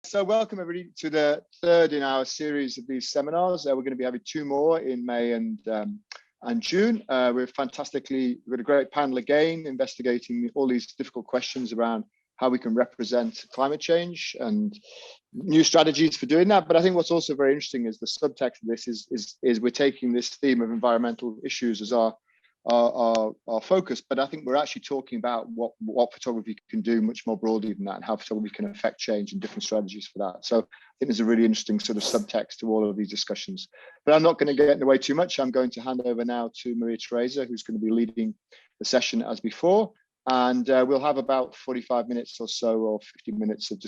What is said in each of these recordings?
So welcome everybody to the third in our series of these seminars. We're going to be having two more in May and June. We've got a great panel again, investigating all these difficult questions around how we can represent climate change and new strategies for doing that. But I think what's also very interesting is the subtext of this is we're taking this theme of environmental issues as our focus, but I think we're actually talking about what photography can do much more broadly than that, and how photography can affect change and different strategies for that. So I think there's a really interesting sort of subtext to all of these discussions. But I'm not going to get in the way too much. I'm going to hand over now to Maria Teresa, who's going to be leading the session as before. And we'll have about 45 minutes or so, or 50 minutes of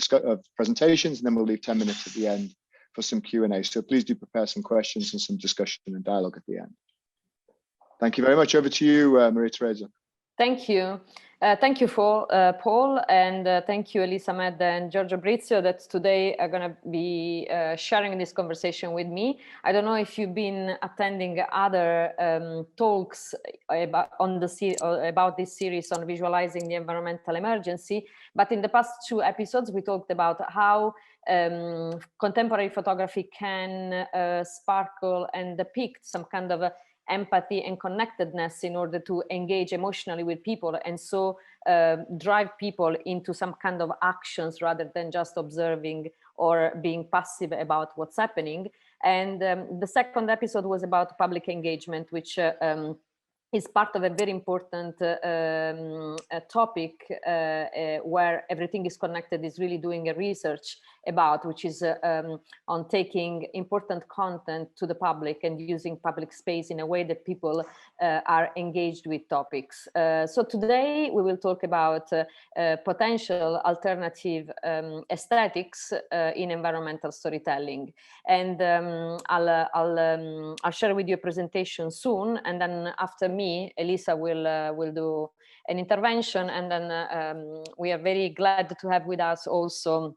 presentations, and then we'll leave 10 minutes at the end for some Q&A. So please do prepare some questions and some discussion and dialogue at the end. Thank you very much. Over to you, Maria Teresa. Thank you. Thank you, Paul, and thank you, Elisa Med and Giorgio Brizio, that today are going to be sharing this conversation with me. I don't know if you've been attending other talks about this series on visualizing the environmental emergency, but in the past two episodes, we talked about how contemporary photography can sparkle and depict some kind of empathy and connectedness in order to engage emotionally with people, and so drive people into some kind of actions rather than just observing or being passive about what's happening. And the second episode was about public engagement, which is part of a very important topic where everything is connected, is really doing a research about, which is on taking important content to the public and using public space in a way that people are engaged with topics. So today we will talk about potential alternative aesthetics in environmental storytelling. And I'll share with you a presentation soon, and then after me, Elisa will do an intervention, and then we are very glad to have with us also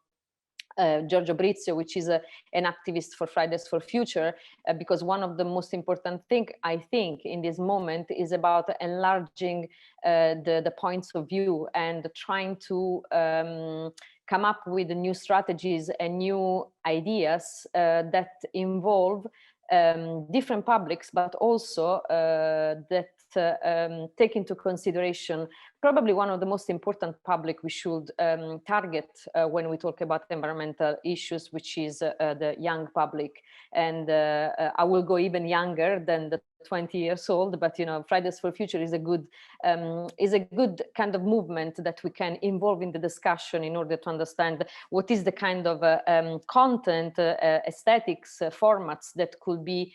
Giorgio Brizio, which is an activist for Fridays for Future, because one of the most important things, I think, in this moment is about enlarging the points of view and trying to come up with new strategies and new ideas that involve different publics, but also that take into consideration probably one of the most important public we should target when we talk about environmental issues, which is the young public. And I will go even younger than the 20 years old, but you know, Fridays for Future is a good kind of movement that we can involve in the discussion in order to understand what is the kind of content, aesthetics, formats that could be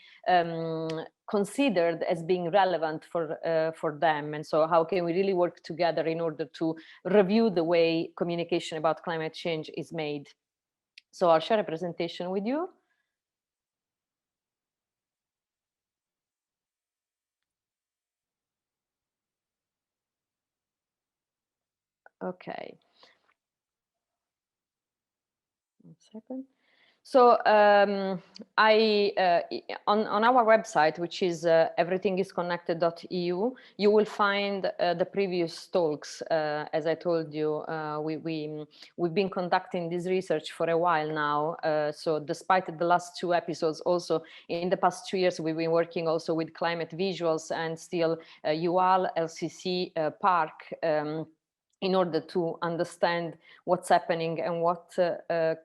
considered as being relevant for them. And so how can we really work together in order to review the way communication about climate change is made? So I'll share a presentation with you. Okay. 1 second. So on our website, which is everythingisconnected.eu, you will find the previous talks. As I told you, we've been conducting this research for a while now. So despite the last two episodes, also in the past 2 years, we've been working also with Climate Visuals and still UAL, LCC, Park, in order to understand what's happening and what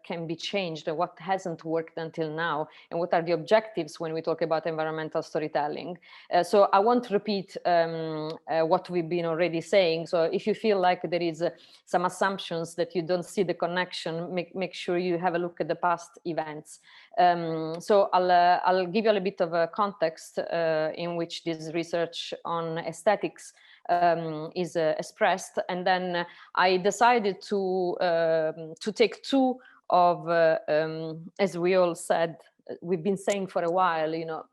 can be changed and what hasn't worked until now, and what are the objectives when we talk about environmental storytelling. So I won't repeat what we've been already saying. So if you feel like there is some assumptions that you don't see the connection, make sure you have a look at the past events. So I'll give you a little bit of a context in which this research on aesthetics is expressed, and then I decided to take two of, as we all said, we've been saying for a while, you know,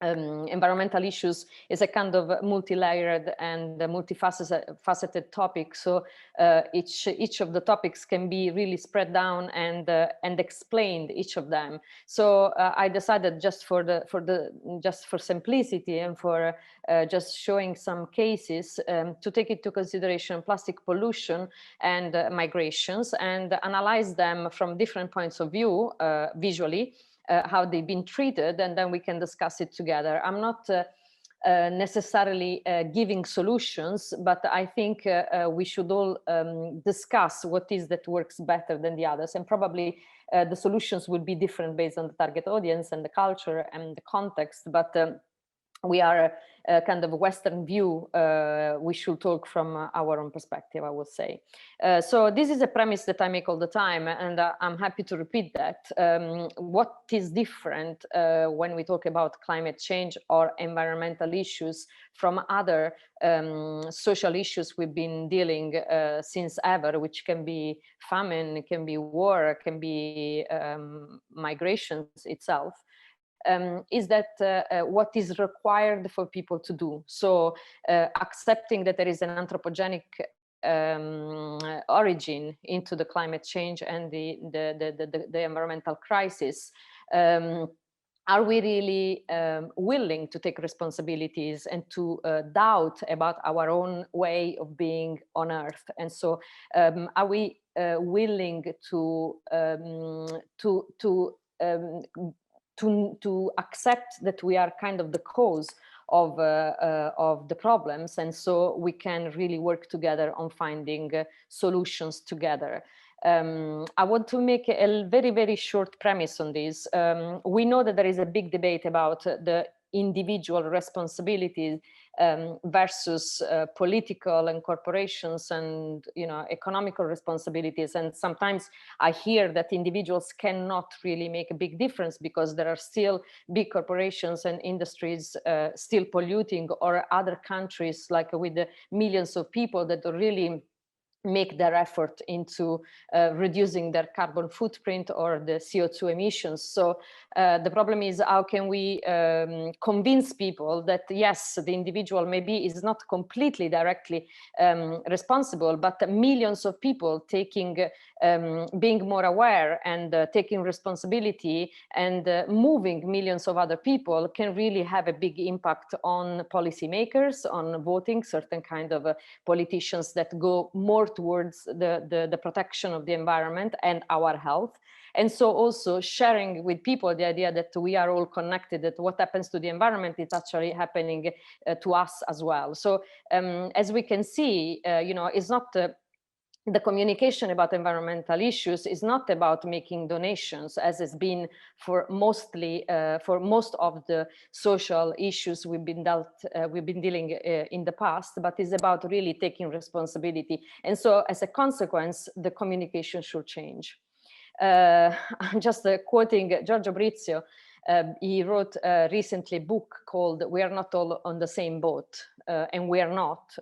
environmental issues is a kind of multi-layered and multifaceted topic. So each of the topics can be really spread down and explained, each of them. So I decided just for simplicity and for just showing some cases to take into consideration plastic pollution and migrations, and analyze them from different points of view visually. How they've been treated, and then we can discuss it together. I'm not necessarily giving solutions, but I think we should all discuss what is that works better than the others, and probably the solutions will be different based on the target audience and the culture and the context, but we are a kind of Western view. We should talk from our own perspective, I would say. So this is a premise that I make all the time, and I'm happy to repeat that. What is different when we talk about climate change or environmental issues from other social issues we've been dealing since ever, which can be famine, can be war, can be migrations itself. Is that what is required for people to do. So accepting that there is an anthropogenic origin into the climate change and the environmental crisis. Are we really willing to take responsibilities and to doubt about our own way of being on Earth? And so are we willing to accept that we are kind of the cause of the problems, and so we can really work together on finding solutions together. I want to make a very, very short premise on this. We know that there is a big debate about the individual responsibilities versus political and corporations and economical responsibilities. And sometimes I hear that individuals cannot really make a big difference because there are still big corporations and industries still polluting, or other countries like with the millions of people that really make their effort into reducing their carbon footprint or the CO2 emissions. So the problem is, how can we convince people that yes, the individual maybe is not completely directly responsible, but millions of people taking, being more aware and taking responsibility and moving millions of other people can really have a big impact on policymakers, on voting certain kind of politicians that go more towards the protection of the environment and our health. And so also sharing with people the idea that we are all connected, that what happens to the environment is actually happening to us as well. So as we can see, it's not the communication about environmental issues is not about making donations, as has been for mostly for most of the social issues we've been dealing in the past, but is about really taking responsibility. And so as a consequence, the communication should change. I'm just quoting Giorgio Brizio. He wrote recently a book called "We Are Not All on the Same Boat," and we are not.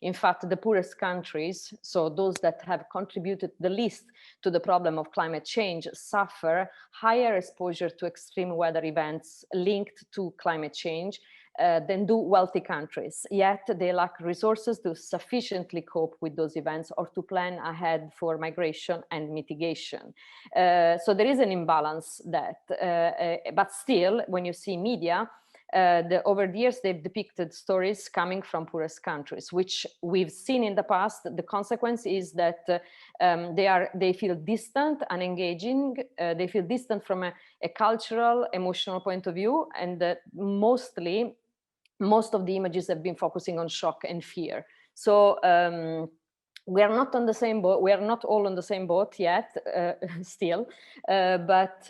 In fact, the poorest countries, so those that have contributed the least to the problem of climate change, suffer higher exposure to extreme weather events linked to climate change than do wealthy countries. Yet they lack resources to sufficiently cope with those events or to plan ahead for migration and mitigation. So there is an imbalance that, but still, when you see media, over the years, they've depicted stories coming from poorest countries, which we've seen in the past. The consequence is that they feel distant, unengaging. They feel distant from a cultural, emotional point of view, and most of the images have been focusing on shock and fear. So we are not on the same boat. We are not all on the same boat yet, still, but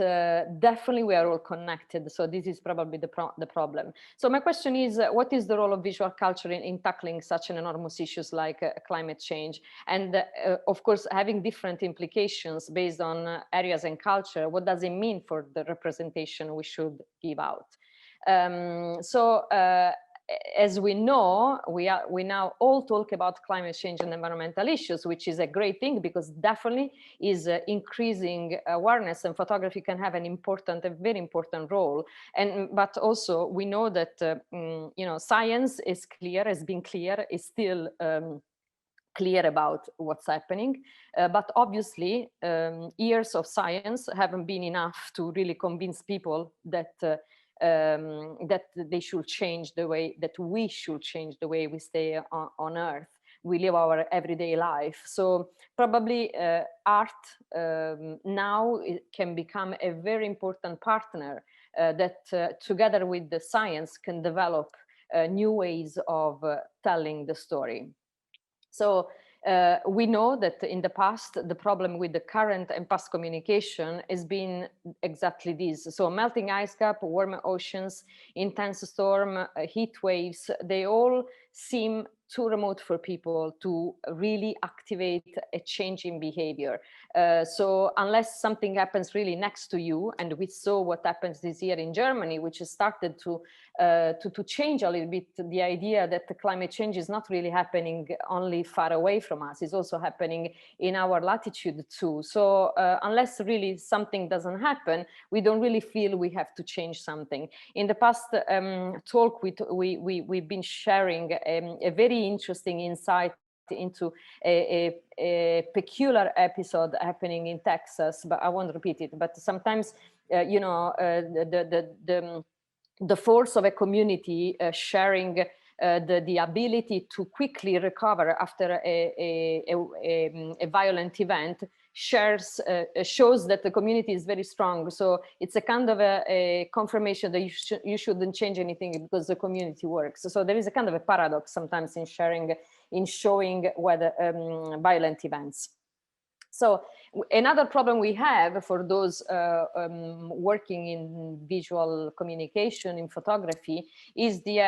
definitely we are all connected. So this is probably the problem. So my question is, what is the role of visual culture in tackling such an enormous issues like climate change? And of course, having different implications based on areas and culture, what does it mean for the representation we should give out? as we know, we now all talk about climate change and environmental issues, which is a great thing, because definitely is increasing awareness, and photography can have a very important role. But also we know that science is clear, has been clear, is still clear about what's happening, but obviously years of science haven't been enough to really convince people that that they should change the way, that we should change the way we stay on Earth, we live our everyday life. So probably art now can become a very important partner that together with the science can develop new ways of telling the story. So we know that in the past, the problem with the current and past communication has been exactly this. So melting ice cap, warmer oceans, intense storm, heat waves, they all seem too remote for people to really activate a change in behavior. So unless something happens really next to you, and we saw what happens this year in Germany, which has started to change a little bit the idea that the climate change is not really happening only far away from us, it's also happening in our latitude too. So unless really something doesn't happen, we don't really feel we have to change something. In the past talk, we've been sharing a very interesting insight into a peculiar episode happening in Texas, but I won't repeat it. But sometimes, the force of a community sharing the ability to quickly recover after a violent event shows that the community is very strong. So it's a kind of a confirmation that you shouldn't change anything because the community works. So there is a kind of a paradox sometimes in showing whether violent events. So another problem we have for those working in visual communication, in photography, is the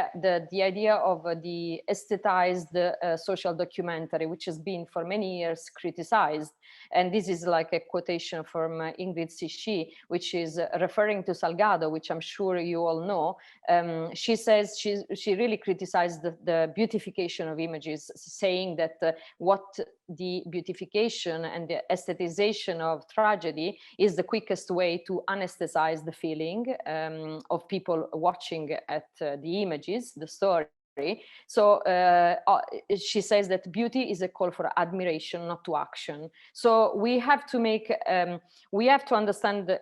idea of the aesthetized social documentary, which has been for many years criticized. And this is like a quotation from Ingrid Cichy, which is referring to Salgado, which I'm sure you all know. She says she really criticized the beautification of images, saying that what the beautification and the aesthetization of tragedy is the quickest way to anesthetize the feeling of people watching at the images, the story. So she says that beauty is a call for admiration, not to action. So we have to understand,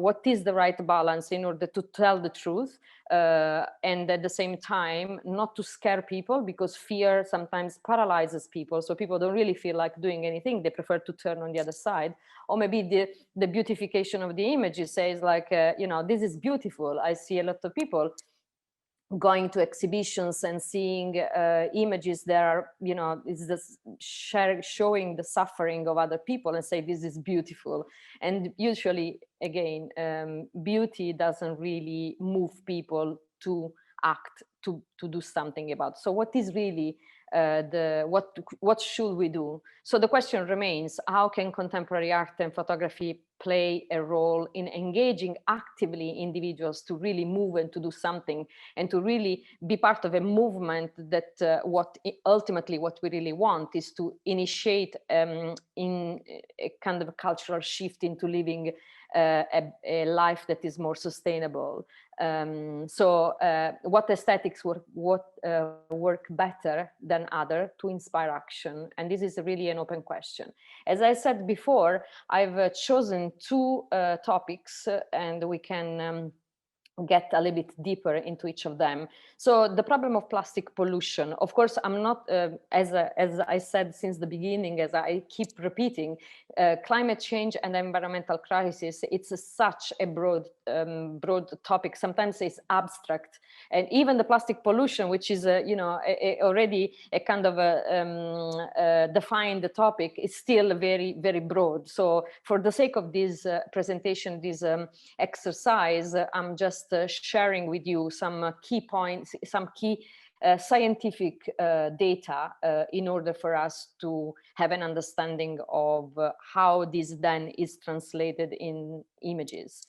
what is the right balance in order to tell the truth, and at the same time not to scare people, because fear sometimes paralyzes people. So people don't really feel like doing anything; they prefer to turn on the other side. Or maybe the beautification of the images says like, this is beautiful. I see a lot of people going to exhibitions and seeing images that are, is this showing the suffering of other people, and say this is beautiful. And usually, again, beauty doesn't really move people to act, to do something about. So what is really what should we do? So the question remains: how can contemporary art and photography play a role in engaging actively individuals to really move and to do something, and to really be part of a movement that ultimately what we really want is to initiate in a kind of a cultural shift into living a life that is more sustainable. So what aesthetics work better than other to inspire action? And this is really an open question. As I said before, I've chosen two topics, and we can get a little bit deeper into each of them. So the problem of plastic pollution, of course, I'm not, as I said since the beginning, as I keep repeating, climate change and environmental crisis, it's such a broad topic. Sometimes it's abstract. And even the plastic pollution, which is, already a kind of a defined topic, is still very, very broad. So for the sake of this presentation, this exercise, I'm just sharing with you some key points, some key scientific data in order for us to have an understanding of how this then is translated in images.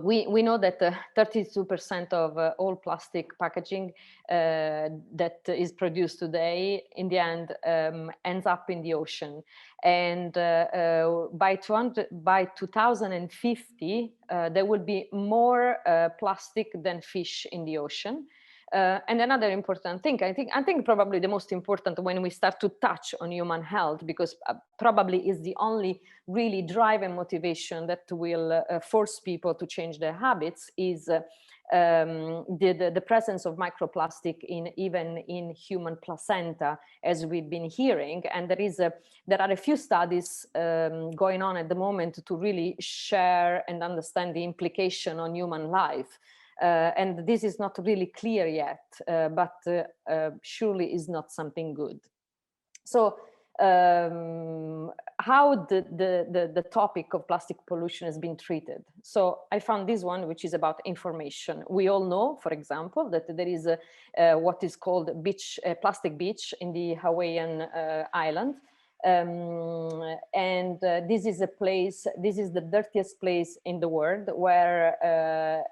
we know that 32% of all plastic packaging that is produced today, in the end, ends up in the ocean. And by 2050, there will be more plastic than fish in the ocean. And another important thing, I think probably the most important when we start to touch on human health, because probably is the only really drive and motivation that will force people to change their habits, is the presence of microplastic even in human placenta, as we've been hearing. And there are a few studies going on at the moment to really share and understand the implication on human life. And this is not really clear yet, but surely is not something good. So how the topic of plastic pollution has been treated. So I found this one, which is about information. We all know, for example, that there is what is called plastic beach in the Hawaiian island. And this is a place, this is the dirtiest place in the world, where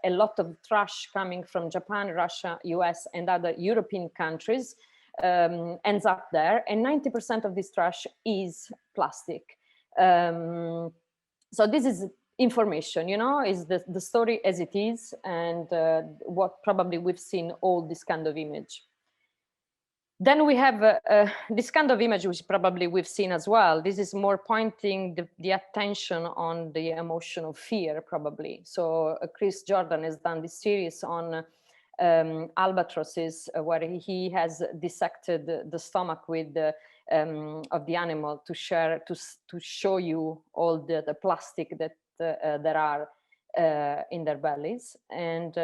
a lot of trash coming from Japan, Russia, US, and other European countries ends up there, and 90% of this trash is plastic. So this is information, you know, is the story as it is, and what probably we've seen all this kind of image. Then we have this kind of image, which probably we've seen as well. This is more pointing the attention on the emotion of fear, probably. So Chris Jordan has done this series on albatrosses, where he has dissected the stomach with of the animal to show you all the plastic that there are in their bellies, and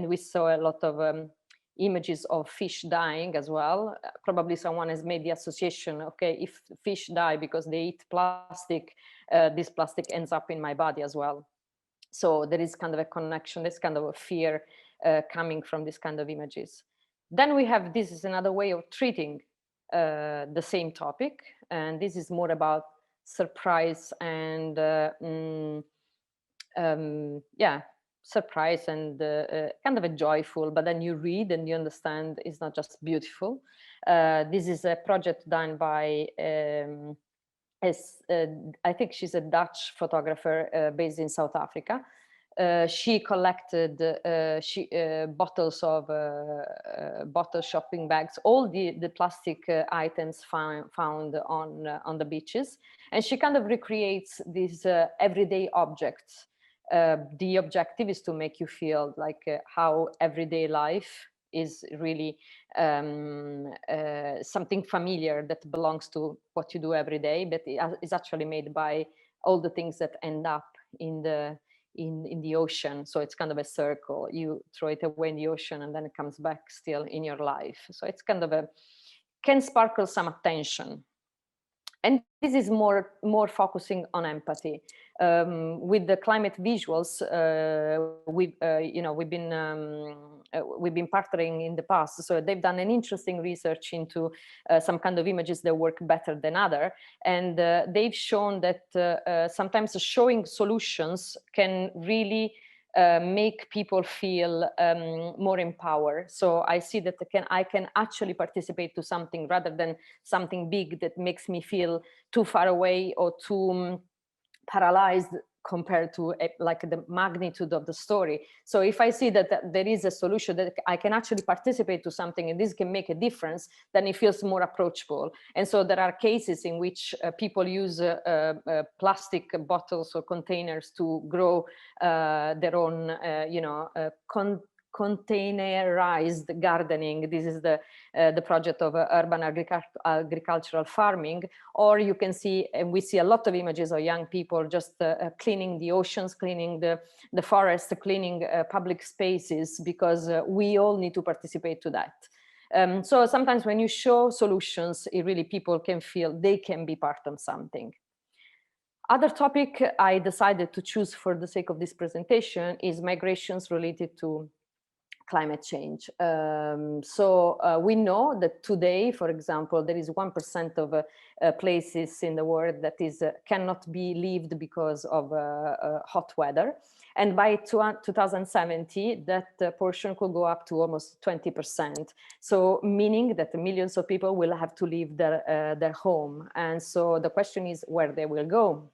we saw a lot of images of fish dying as well. Probably someone has made the association, okay, if fish die because they eat plastic, this plastic ends up in my body as well. So there is kind of a connection, this kind of a fear coming from this kind of images. Then we have, this is another way of treating the same topic, and this is more about surprise and yeah, surprise and kind of a joyful, but then you read and you understand it's not just beautiful. This is a project done by I think she's a Dutch photographer based in South Africa. She collected bottles of bottle shopping bags, all the plastic items found on the beaches, and she kind of recreates these everyday objects. The objective is to make you feel like how everyday life is really something familiar that belongs to what you do every day, but it is actually made by all the things that end up in the ocean. So it's kind of a circle. You throw it away in the ocean and then it comes back still in your life. So it's kind of can sparkle some attention. And this is more focusing on empathy. With the climate visuals, we've been partnering in the past. So they've done an interesting research into some kind of images that work better than other, and they've shown that sometimes showing solutions can really make people feel more empowered. So I see that I can actually participate to something rather than something big that makes me feel too far away or too paralyzed compared to like the magnitude of the story. So if I see that there is a solution that I can actually participate to something and this can make a difference, then it feels more approachable. And so there are cases in which people use plastic bottles or containers to grow their own, containerized gardening. This is the project of urban agricultural farming. Or you can see, and we see a lot of images of young people just cleaning the oceans, cleaning the forest, cleaning public spaces, because we all need to participate to that. So sometimes when you show solutions, people can feel they can be part of something. Other topic I decided to choose for the sake of this presentation is migrations related to climate change. We know that today, for example, there is 1% of places in the world that cannot be lived because of hot weather. And by 2070, that portion could go up to almost 20%. So meaning that millions of people will have to leave their home. And so the question is where they will go.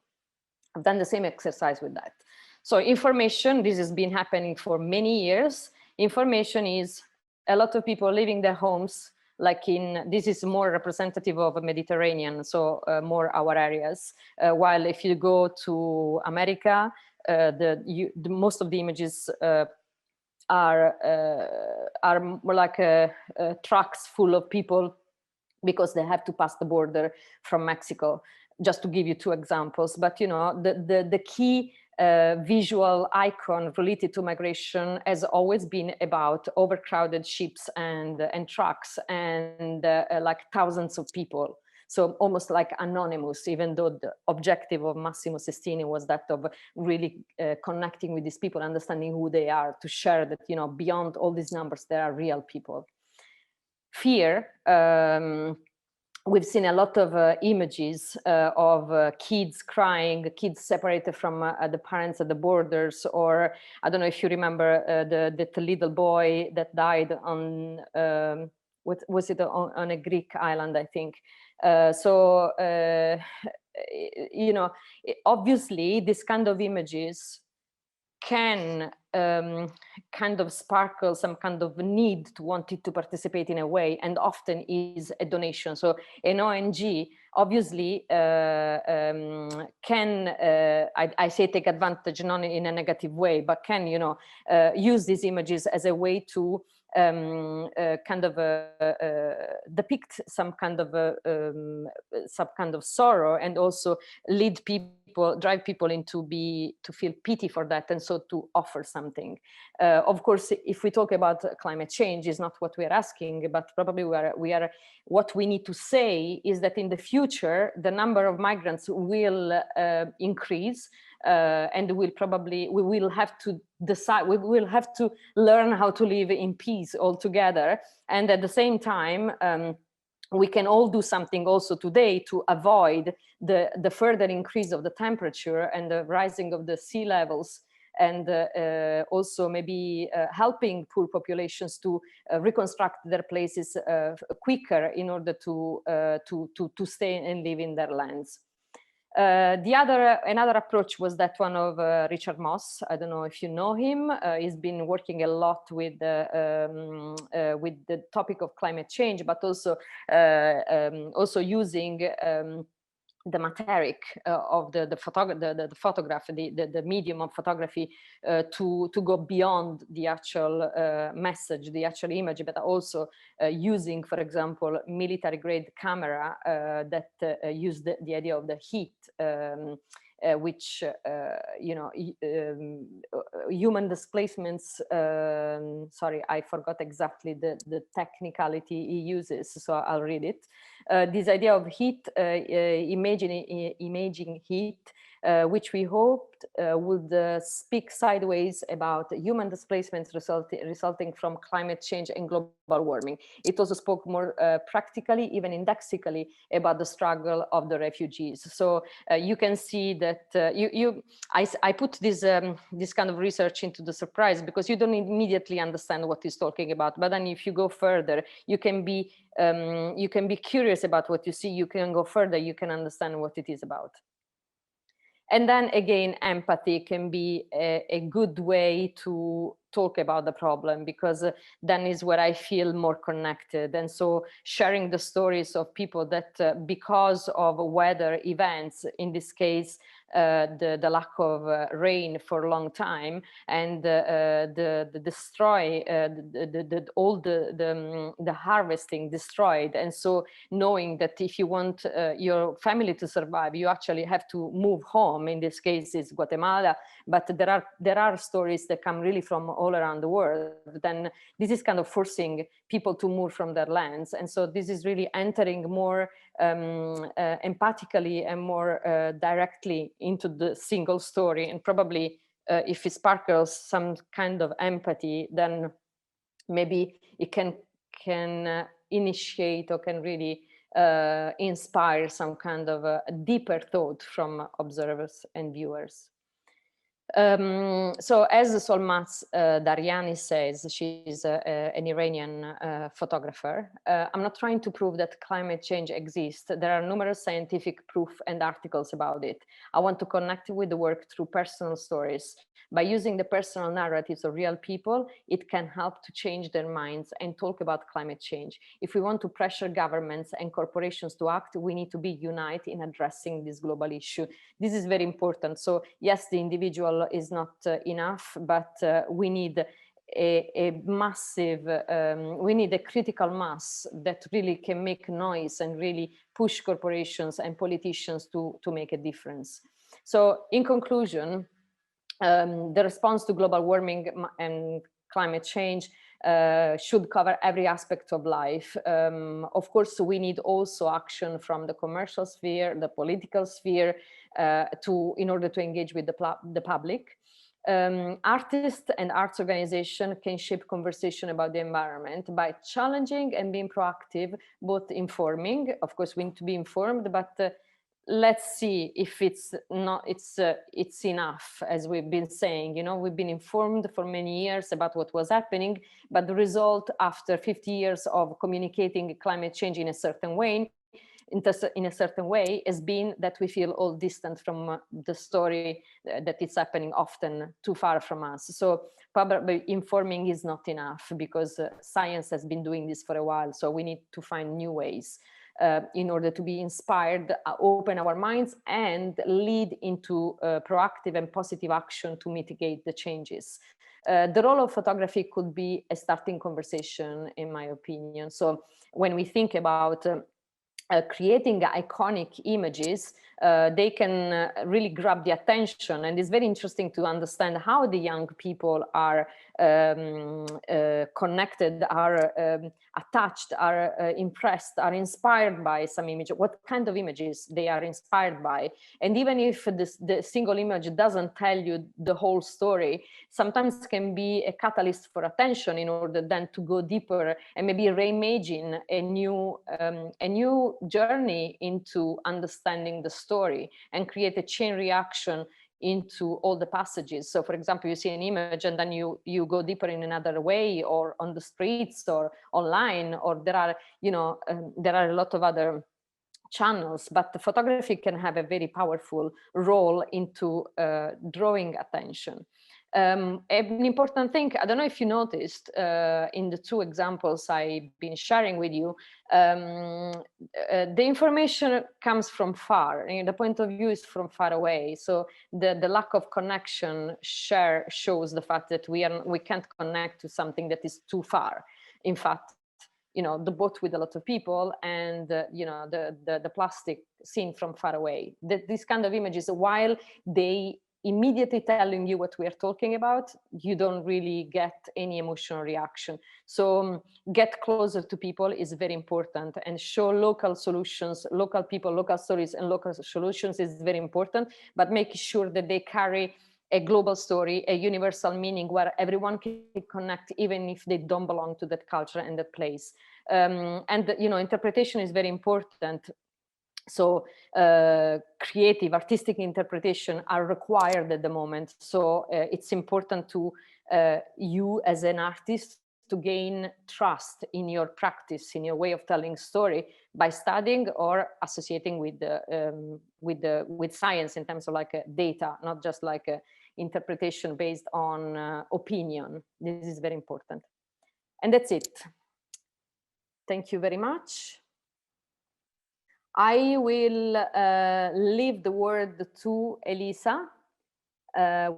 I've done the same exercise with that. So information, this has been happening for many years. Information is a lot of people leaving their homes, like this is more representative of a Mediterranean, so more our areas. While if you go to America, most of the images are more like trucks full of people because they have to pass the border from Mexico, just to give you two examples. But you know, the key visual icon related to migration has always been about overcrowded ships and trucks and like thousands of people. So almost like anonymous, even though the objective of Massimo Sestini was that of really connecting with these people, understanding who they are, to share that, you know, beyond all these numbers, there are real people. Fear, we've seen a lot of images of kids crying, kids separated from the parents at the borders, or I don't know if you remember that little boy that died on, what was it, on a Greek island, I think. You know, obviously this kind of images can kind of sparkle some kind of need to wanting to participate in a way, and often is a donation. So an ONG obviously can, I say take advantage, not in a negative way, but can, you know, use these images as a way to kind of depict some kind of sorrow, and also lead people, drive people into to feel pity for that, and so to offer something. Of course, if we talk about climate change, is not what we are asking, but probably what we need to say is that in the future the number of migrants will increase. And we will have to decide, we will have to learn how to live in peace all together. And at the same time, we can all do something also today to avoid the further increase of the temperature and the rising of the sea levels, and also maybe helping poor populations to reconstruct their places quicker in order to stay and live in their lands. Another approach was that one of Richard Moss. I don't know if you know him. He's been working a lot with the topic of climate change, but also using the materic of the photograph, the medium of photography, to go beyond the actual message, the actual image, but also using, for example, military grade camera that use the idea of the heat, which you know, human displacements. Sorry, I forgot exactly the technicality he uses, so I'll read it. This idea of heat, imaging heat, which we hoped would speak sideways about human displacements resulting from climate change and global warming. It also spoke more practically, even indexically, about the struggle of the refugees. So you can see that I put this kind of research into the surprise, because you don't immediately understand what he's talking about. But then if you go further, you can be curious about what you see. You can go further, you can understand what it is about. And then again, empathy can be a good way to talk about the problem, because then is where I feel more connected. And so sharing the stories of people that because of weather events, in this case, the lack of rain for a long time, and the harvesting destroyed. And so knowing that if you want your family to survive, you actually have to move home. In this case, it's Guatemala, but there are stories that come really from all around the world. Then this is kind of forcing people to move from their lands. And so this is really entering more empathically and more directly into the single story. And probably if it sparkles some kind of empathy, then maybe it can initiate or can really inspire some kind of a deeper thought from observers and viewers. So as Solmaz Daryani says, she's an Iranian photographer, I'm not trying to prove that climate change exists. There are numerous scientific proof and articles about it. I want to connect with the work through personal stories. By using the personal narratives of real people, it can help to change their minds and talk about climate change. If we want to pressure governments and corporations to act, we need to be united in addressing this global issue. This is very important. So yes, the individual is not enough, but we need a massive, we need a critical mass that really can make noise and really push corporations and politicians to make a difference. So in conclusion, the response to global warming and climate change should cover every aspect of life. Of course, we need also action from the commercial sphere, the political sphere, in order to engage with the public. Artists and arts organizations can shape conversation about the environment by challenging and being proactive, both informing. Of course, we need to be informed, but let's see if it's enough. As we've been saying, you know, we've been informed for many years about what was happening, but the result after 50 years of communicating climate change in a certain way has been that we feel all distant from the story that is happening often too far from us. So probably informing is not enough, because science has been doing this for a while. So we need to find new ways in order to be inspired, open our minds, and lead into proactive and positive action to mitigate the changes. The role of photography could be a starting conversation, in my opinion. So when we think about creating iconic images, they can really grab the attention. And it's very interesting to understand how the young people are connected, are attached, are impressed, are inspired by some image, what kind of images they are inspired by. And even if the single image doesn't tell you the whole story, sometimes can be a catalyst for attention in order then to go deeper and maybe reimagine a new journey into understanding the story and create a chain reaction into all the passages. So for example, you see an image and then you go deeper in another way, or on the streets or online, or there are, you know, there are a lot of other channels, but the photography can have a very powerful role into drawing attention. An important thing, I don't know if you noticed in the two examples I've been sharing with you, the information comes from far, and the point of view is from far away. So the lack of connection shows the fact that we can't connect to something that is too far. In fact, you know, the boat with a lot of people, and you know, the plastic seen from far away. These kind of images, while they immediately telling you what we are talking about, you don't really get any emotional reaction. So get closer to people is very important, and show local solutions, local people, local stories, and local solutions is very important, but make sure that they carry a global story, a universal meaning where everyone can connect, even if they don't belong to that culture and that place. And you know, interpretation is very important. So creative, artistic interpretation are required at the moment. So it's important to you as an artist to gain trust in your practice, in your way of telling story, by studying or associating with science in terms of like data, not just like interpretation based on opinion. This is very important. And that's it. Thank you very much. I will leave the word to Elisa,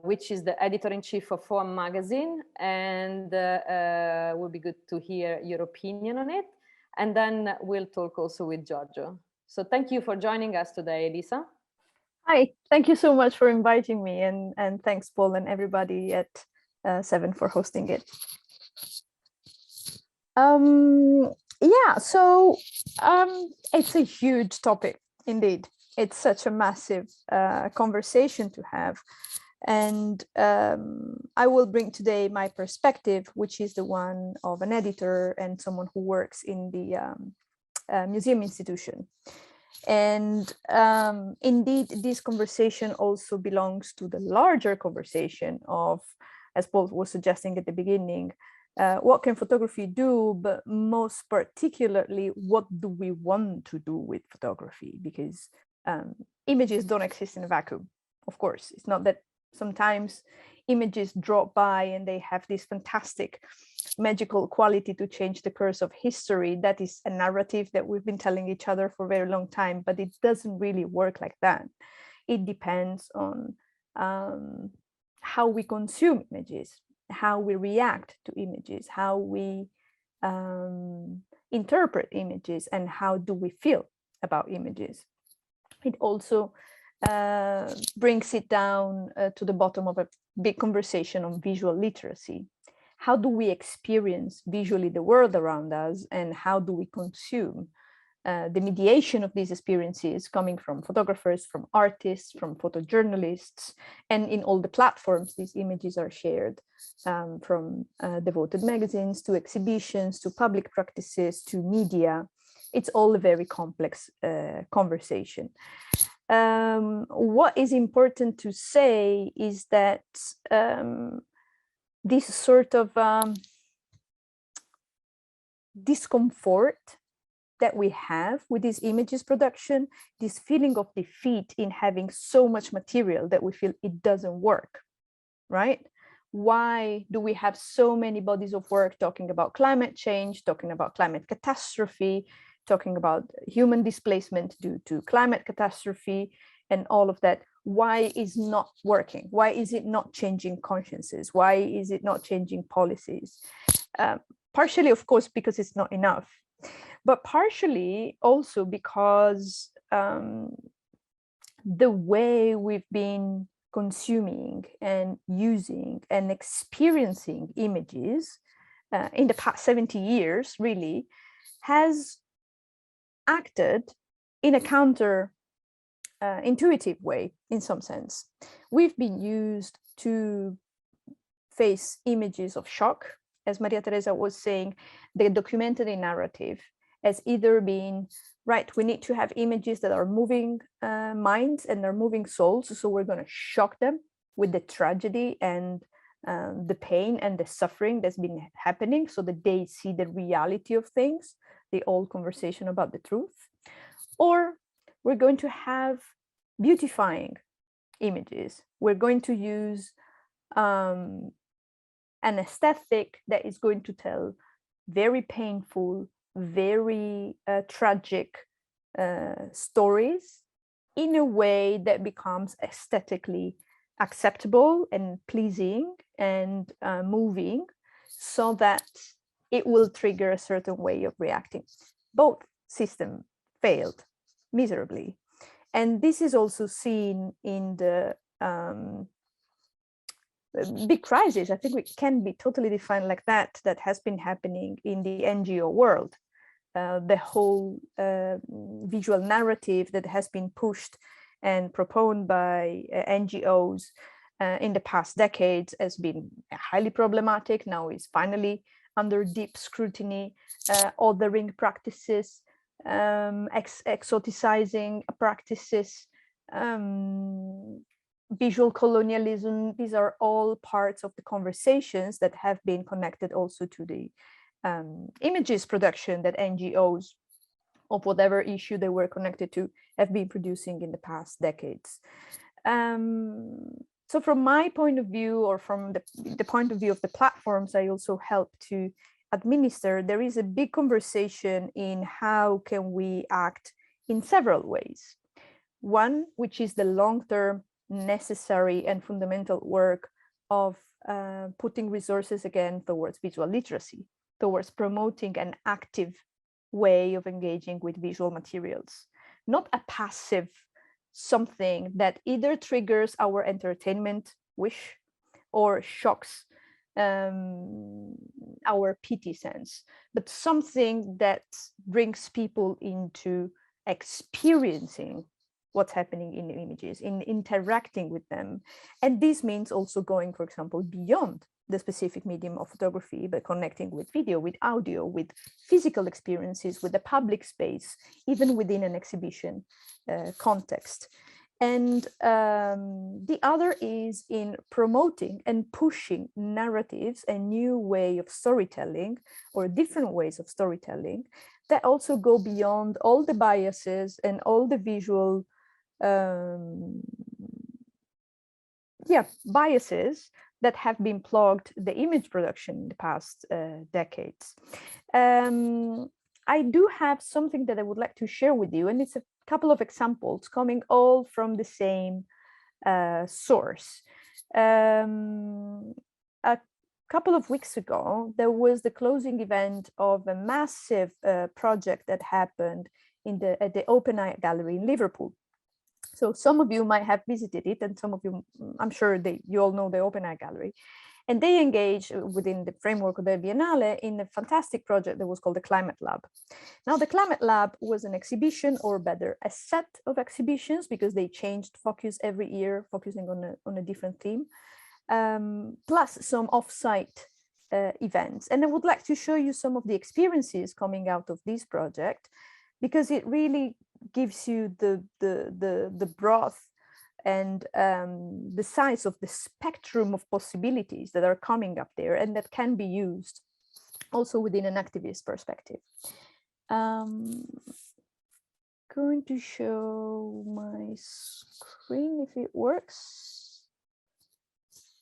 which is the editor-in-chief of FOAM magazine, and it would be good to hear your opinion on it. And then we'll talk also with Giorgio. So thank you for joining us today, Elisa. Hi, thank you so much for inviting me, and thanks, Paul, and everybody at Seven for hosting it. Yeah, so it's a huge topic indeed. It's such a massive conversation to have, And I will bring today my perspective, which is the one of an editor and someone who works in the museum institution. And indeed, this conversation also belongs to the larger conversation of, as Paul was suggesting at the beginning, what can photography do, but most particularly, what do we want to do with photography? Because images don't exist in a vacuum. Of course, it's not that sometimes images drop by and they have this fantastic magical quality to change the course of history. That is a narrative that we've been telling each other for a very long time, but it doesn't really work like that. It depends on how we consume images, how we react to images, how we interpret images, and how do we feel about images. It also brings it down to the bottom of a big conversation on visual literacy. How do we experience visually the world around us, and how do we consume the mediation of these experiences coming from photographers, from artists, from photojournalists, and in all the platforms these images are shared, from devoted magazines to exhibitions to public practices to media. It's all a very complex conversation. What is important to say is that this sort of discomfort that we have with this images production, this feeling of defeat in having so much material that we feel it doesn't work, right? Why do we have so many bodies of work talking about climate change, talking about climate catastrophe, talking about human displacement due to climate catastrophe and all of that? Why is not working? Why is it not changing consciences? Why is it not changing policies? Partially, of course, because it's not enough, but partially also because the way we've been consuming and using and experiencing images in the past 70 years really has acted in a counter intuitive way, in some sense. We've been used to face images of shock, as Maria Teresa was saying, the documentary narrative as either being, right, we need to have images that are moving minds and they're moving souls, so we're going to shock them with the tragedy and the pain and the suffering that's been happening so that they see the reality of things, the old conversation about the truth. Or we're going to have beautifying images. We're going to use an aesthetic that is going to tell very painful, very tragic stories in a way that becomes aesthetically acceptable and pleasing and moving, so that it will trigger a certain way of reacting. Both systems failed miserably. And this is also seen in the big crisis, I think it can be totally defined like that, that has been happening in the NGO world. The whole visual narrative that has been pushed and proposed by NGOs in the past decades has been highly problematic. Now is finally under deep scrutiny. Othering practices, exoticizing practices, visual colonialism, these are all parts of the conversations that have been connected also to the images production that NGOs of whatever issue they were connected to have been producing in the past decades. So from my point of view, or from the point of view of the platforms I also help to administer, there is a big conversation in how can we act in several ways. One, which is the long-term necessary and fundamental work of putting resources again towards visual literacy, towards promoting an active way of engaging with visual materials, not a passive something that either triggers our entertainment wish or shocks our pity sense, but something that brings people into experiencing what's happening in the images, in interacting with them. And this means also going, for example, beyond the specific medium of photography, but connecting with video, with audio, with physical experiences, with the public space, even within an exhibition context. And the other is in promoting and pushing narratives, a new way of storytelling or different ways of storytelling that also go beyond all the biases and all the visual biases that have been plugged the image production in the past decades. I do have something that I would like to share with you, and it's a couple of examples coming all from the same source. A couple of weeks ago, there was the closing event of a massive project that happened at the OpenAI Gallery in Liverpool. So some of you might have visited it, and some of you, I'm sure you all know the OpenAI Gallery. And they engaged within the framework of the Biennale in a fantastic project that was called the Climate Lab. Now, the Climate Lab was an exhibition, or better, a set of exhibitions, because they changed focus every year, focusing on a different theme, plus some off-site events. And I would like to show you some of the experiences coming out of this project, because it really gives you the breadth and the size of the spectrum of possibilities that are coming up there and that can be used also within an activist perspective. Going to show my screen if it works.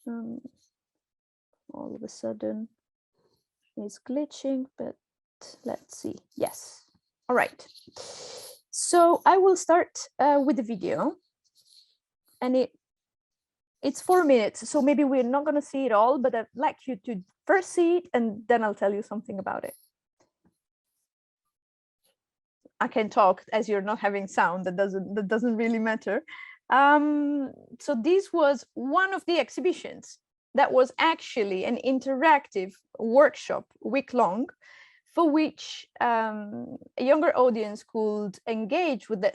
All of a sudden it's glitching, but let's see. Yes. All right. So I will start with the video. And it's 4 minutes, so maybe we're not going to see it all, but I'd like you to first see it, and then I'll tell you something about it. I can talk as you're not having sound. That doesn't really matter. So this was one of the exhibitions that was actually an interactive workshop, week-long, for which a younger audience could engage with the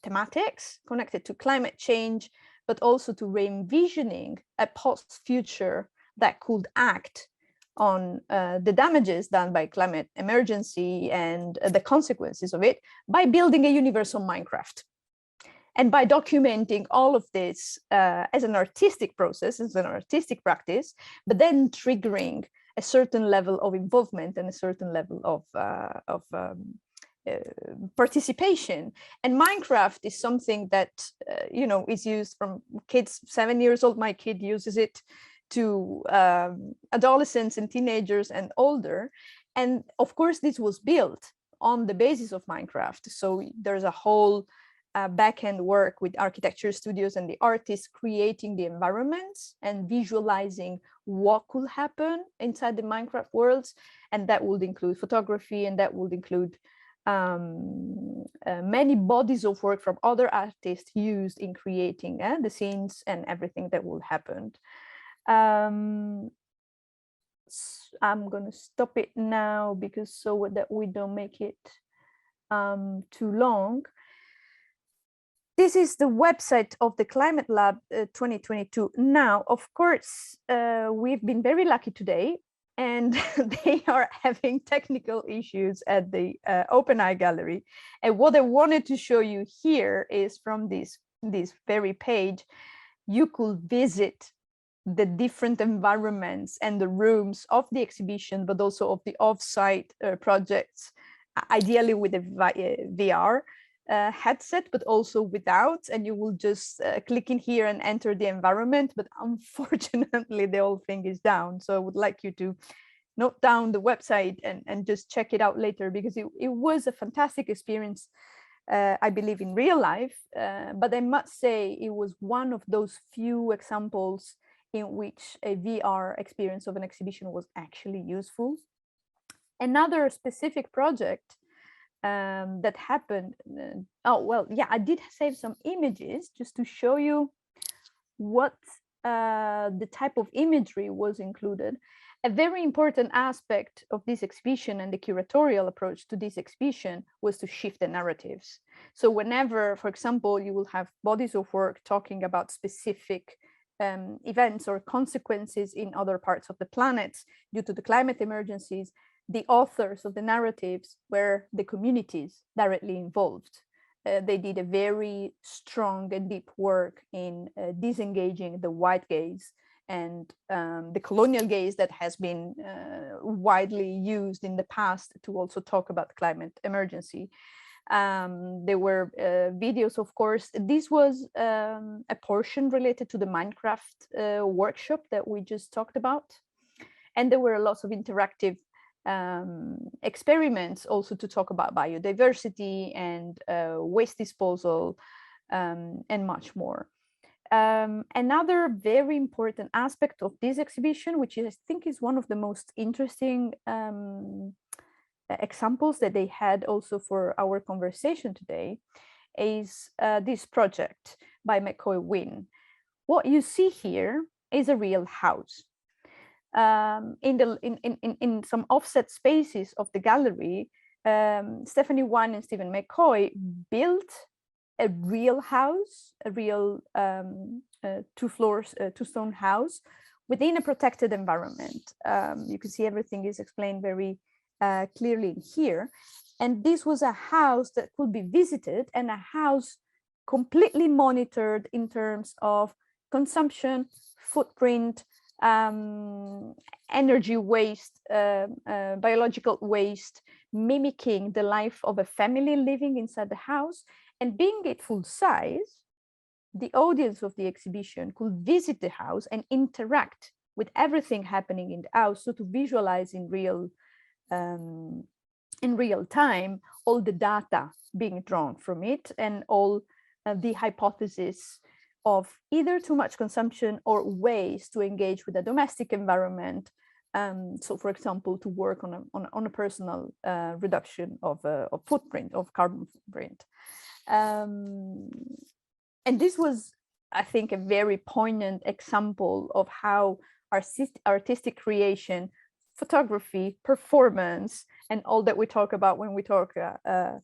thematics connected to climate change, but also to re-envisioning a post-future that could act on the damages done by climate emergency and the consequences of it by building a universe on Minecraft. And by documenting all of this as an artistic process, as an artistic practice, but then triggering a certain level of involvement and a certain level of participation. And Minecraft is something that is used from kids 7 years old. My kid uses it, to adolescents and teenagers and older. And of course, this was built on the basis of Minecraft. So there's a whole back-end work with architecture studios and the artists creating the environments and visualizing what could happen inside the Minecraft worlds. And that would include photography, and that would include many bodies of work from other artists used in creating the scenes and everything that will happen. I'm going to stop it now, because so that we don't make it too long. This is the website of the Climate Lab 2022. Now, of course, we've been very lucky today, and they are having technical issues at the OpenAI Gallery. And what I wanted to show you here is from this very page, you could visit the different environments and the rooms of the exhibition, but also of the off-site projects, ideally with a VR headset, but also without. And you will just click in here and enter the environment. But unfortunately, the whole thing is down. So I would like you to note down the website and just check it out later, because it was a fantastic experience, I believe, in real life. But I must say it was one of those few examples in which a VR experience of an exhibition was actually useful. Another specific project that happened, I did save some images just to show you what the type of imagery was included. A very important aspect of this exhibition and the curatorial approach to this exhibition was to shift the narratives. So whenever, for example, you will have bodies of work talking about specific events or consequences in other parts of the planet due to the climate emergencies, the authors of the narratives were the communities directly involved. They did a very strong and deep work in disengaging the white gaze and the colonial gaze that has been widely used in the past to also talk about climate emergency. There were videos, of course. This was a portion related to the Minecraft workshop that we just talked about. And there were lots of interactive experiments also to talk about biodiversity and waste disposal and much more. Another very important aspect of this exhibition, which I think is one of the most interesting examples that they had also for our conversation today, is this project by McCoy Wynne. What you see here is a real house. In some offset spaces of the gallery, Stephanie Wynne and Stephen McCoy built a real house, a real two-stone house within a protected environment. You can see everything is explained very clearly here. And this was a house that could be visited, and a house completely monitored in terms of consumption, footprint, energy waste, biological waste, mimicking the life of a family living inside the house. And being it full size, the audience of the exhibition could visit the house and interact with everything happening in the house, so to visualize in real time all the data being drawn from it, and all the hypotheses of either too much consumption or ways to engage with the domestic environment. So, for example, to work on a personal reduction of footprint, of carbon footprint. And this was, I think, a very poignant example of how artistic creation, photography, performance, and all that we talk about when we talk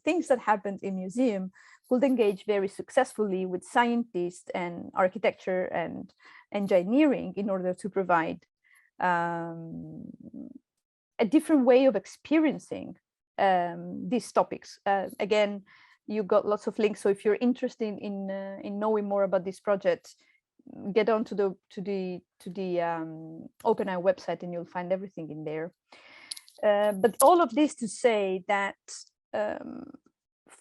things that happened in museum could engage very successfully with scientists and architecture and engineering in order to provide a different way of experiencing these topics. Again, you got lots of links, so if you're interested in knowing more about this project, get on to the OpenEye website and you'll find everything in there. But all of this to say that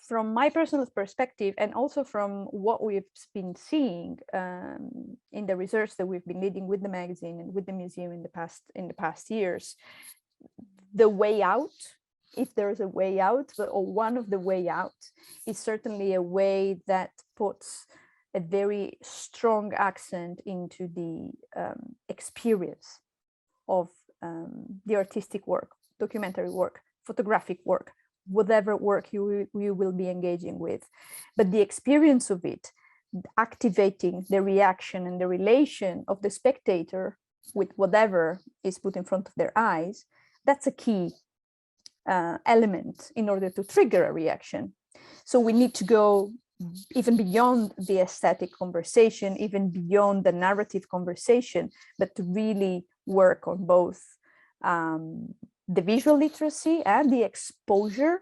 from my personal perspective, and also from what we've been seeing in the research that we've been leading with the magazine and with the museum in the past years, the way out, if there's a way out, or one of the way out, is certainly a way that puts a very strong accent into the experience of the artistic work, documentary work, photographic work, whatever work you will be engaging with. But the experience of it, activating the reaction and the relation of the spectator with whatever is put in front of their eyes, that's a key element in order to trigger a reaction. So we need to go even beyond the aesthetic conversation, even beyond the narrative conversation, but to really work on both the visual literacy and the exposure,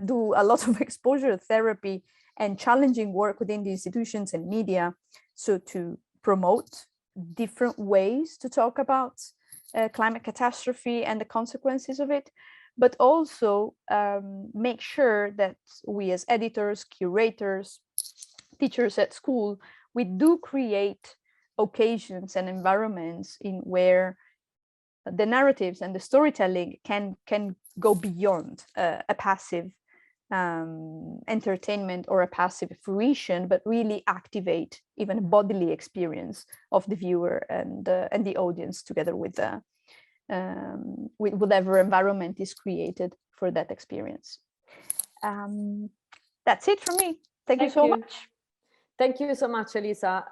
do a lot of exposure therapy and challenging work within the institutions and media, so to promote different ways to talk about climate catastrophe and the consequences of it, but also make sure that we as editors, curators, teachers at school, we do create occasions and environments in where the narratives and the storytelling can go beyond a passive entertainment or a passive fruition, but really activate even a bodily experience of the viewer and the audience, together with whatever environment is created for that experience. That's it from me. Thank you so much. Thank you so much, Elisa.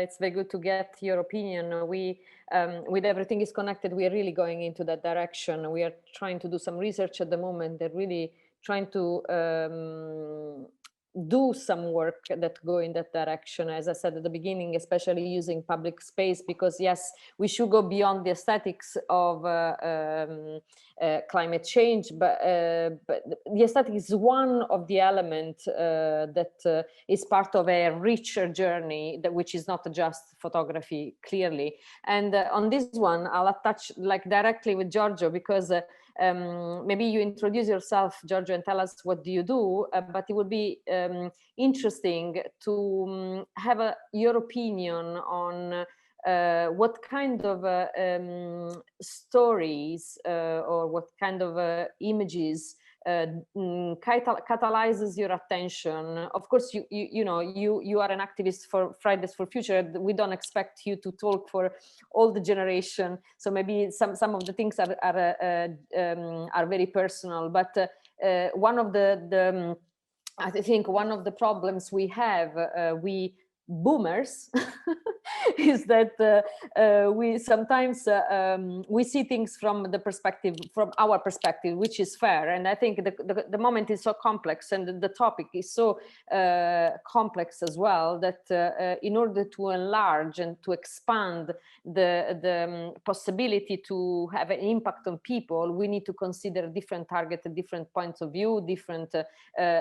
It's very good to get your opinion. We, with everything is connected, we are really going into that direction. We are trying to do some research at the moment. They're really trying to do some work that go in that direction, as I said at the beginning, especially using public space, because yes, we should go beyond the aesthetics of climate change, but the aesthetic is one of the elements that is part of a richer journey, that which is not just photography, clearly. And on this one, I'll attach like directly with Giorgio, because maybe you introduce yourself, Giorgio, and tell us what do you do, but it would be interesting to have your opinion on what kind of stories or what kind of images catalyzes your attention. Of course, you know, you are an activist for Fridays for Future. We don't expect you to talk for all the generation, so maybe some of the things are very personal. But one of the I think one of the problems we have, we boomers, is that we sometimes we see things from the perspective, from our perspective, which is fair. And I think the moment is so complex, and the topic is so complex as well, that in order to enlarge and to expand the possibility to have an impact on people, we need to consider different targets, different points of view, different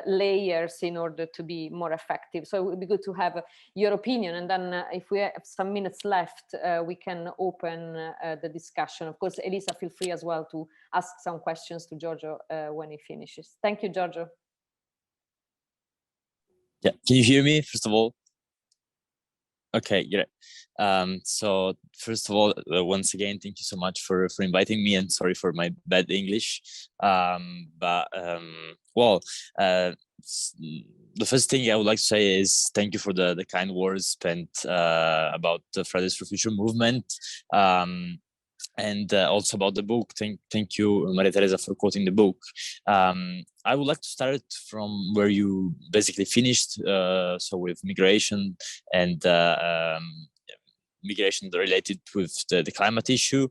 layers in order to be more effective. So it would be good to have your opinion, and then if we have some minutes left, we can open the discussion. Of course, Elisa, feel free as well to ask some questions to Giorgio when he finishes. Thank you, Giorgio. Yeah, can you hear me, first of all? Okay, great. So first of all, once again, thank you so much for inviting me, and sorry for my bad English. The first thing I would like to say is thank you for the kind words spent about the Fridays for Future movement, and also about the book. Thank you, Maria Teresa, for quoting the book. I would like to start from where you basically finished, so with migration and migration related with the climate issue.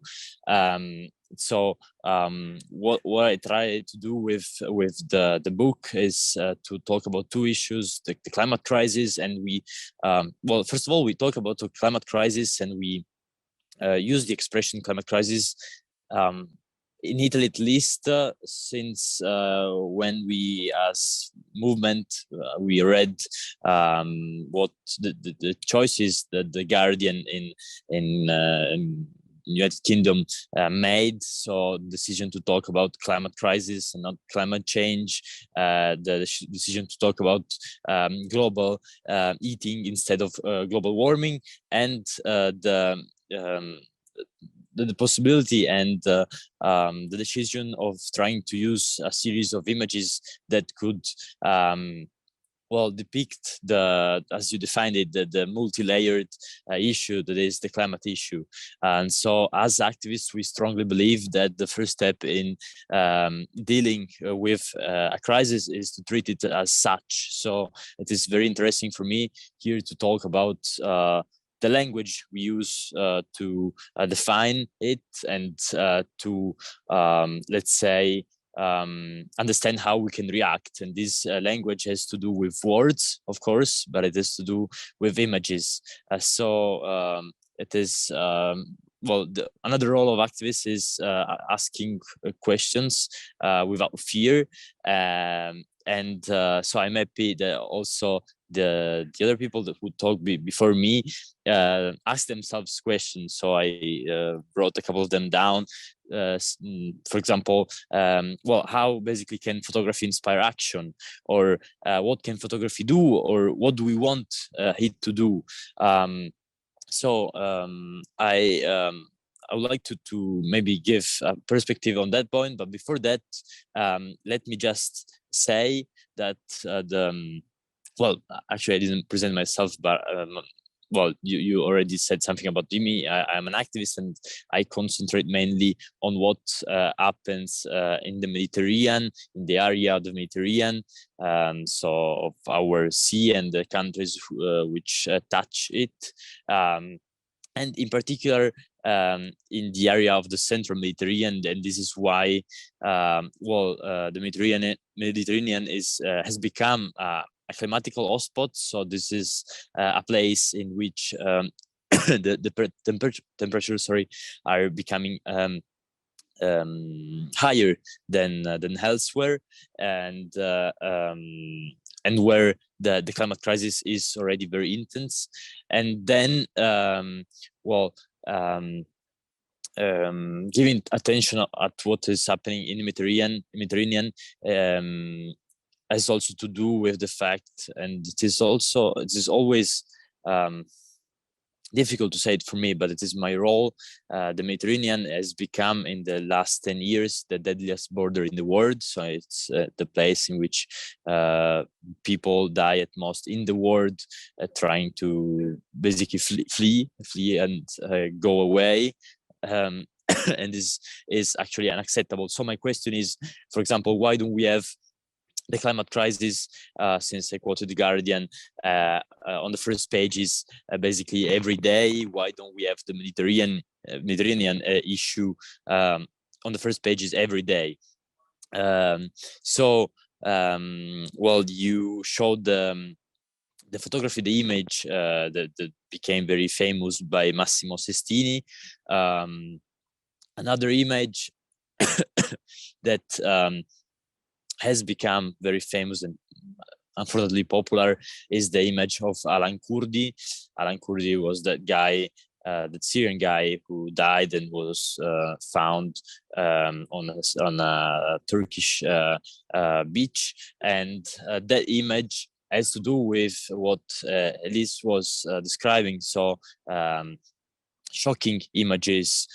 What I try to do with the book is to talk about two issues: the climate crisis, and we first of all, we talk about the climate crisis, and we use the expression climate crisis in Italy, at least, since when we as movement we read what the choices that the Guardian in United Kingdom made. So decision to talk about climate crisis and not climate change, the decision to talk about global eating instead of global warming, and the possibility and the decision of trying to use a series of images that could depict the, as you defined it, the multi-layered issue that is the climate issue. And so as activists, we strongly believe that the first step in dealing with a crisis is to treat it as such. So it is very interesting for me here to talk about the language we use to define it, and to, let's say, understand how we can react. And this language has to do with words, of course, but it has to do with images. It is another role of activists is asking questions without fear, and so I'm happy that also the other people that would talk before me ask themselves questions. So I wrote a couple of them down. For example, how basically can photography inspire action, or what can photography do, or what do we want it to do? I would like to maybe give a perspective on that point, but before that, let me just say that actually I didn't present myself, but well, you already said something about me. I'm an activist, and I concentrate mainly on what happens in the Mediterranean, in the area of the Mediterranean, so of our sea and the countries which touch it, and in particular in the area of the central Mediterranean. And this is why, the Mediterranean is has become a climatical hotspot. So this is a place in which the temperature are becoming higher than elsewhere, and where the climate crisis is already very intense. And then giving attention at what is happening in the Mediterranean has also to do with the fact, and it is always difficult to say it for me, but it is my role. The Mediterranean has become, in the last 10 years, the deadliest border in the world. So it's the place in which people die at most in the world, trying to basically flee and go away. And this is actually unacceptable. So my question is, for example, why don't we have the climate crisis, since I quoted The Guardian, on the first pages basically every day? Why don't we have the Mediterranean issue on the first pages every day? You showed the photography, the image that became very famous by Massimo Sestini. Another image that has become very famous and unfortunately popular is the image of Alan Kurdi. Alan Kurdi was that guy, that Syrian guy who died and was found on a Turkish beach. And that image has to do with what Elise was describing. So shocking images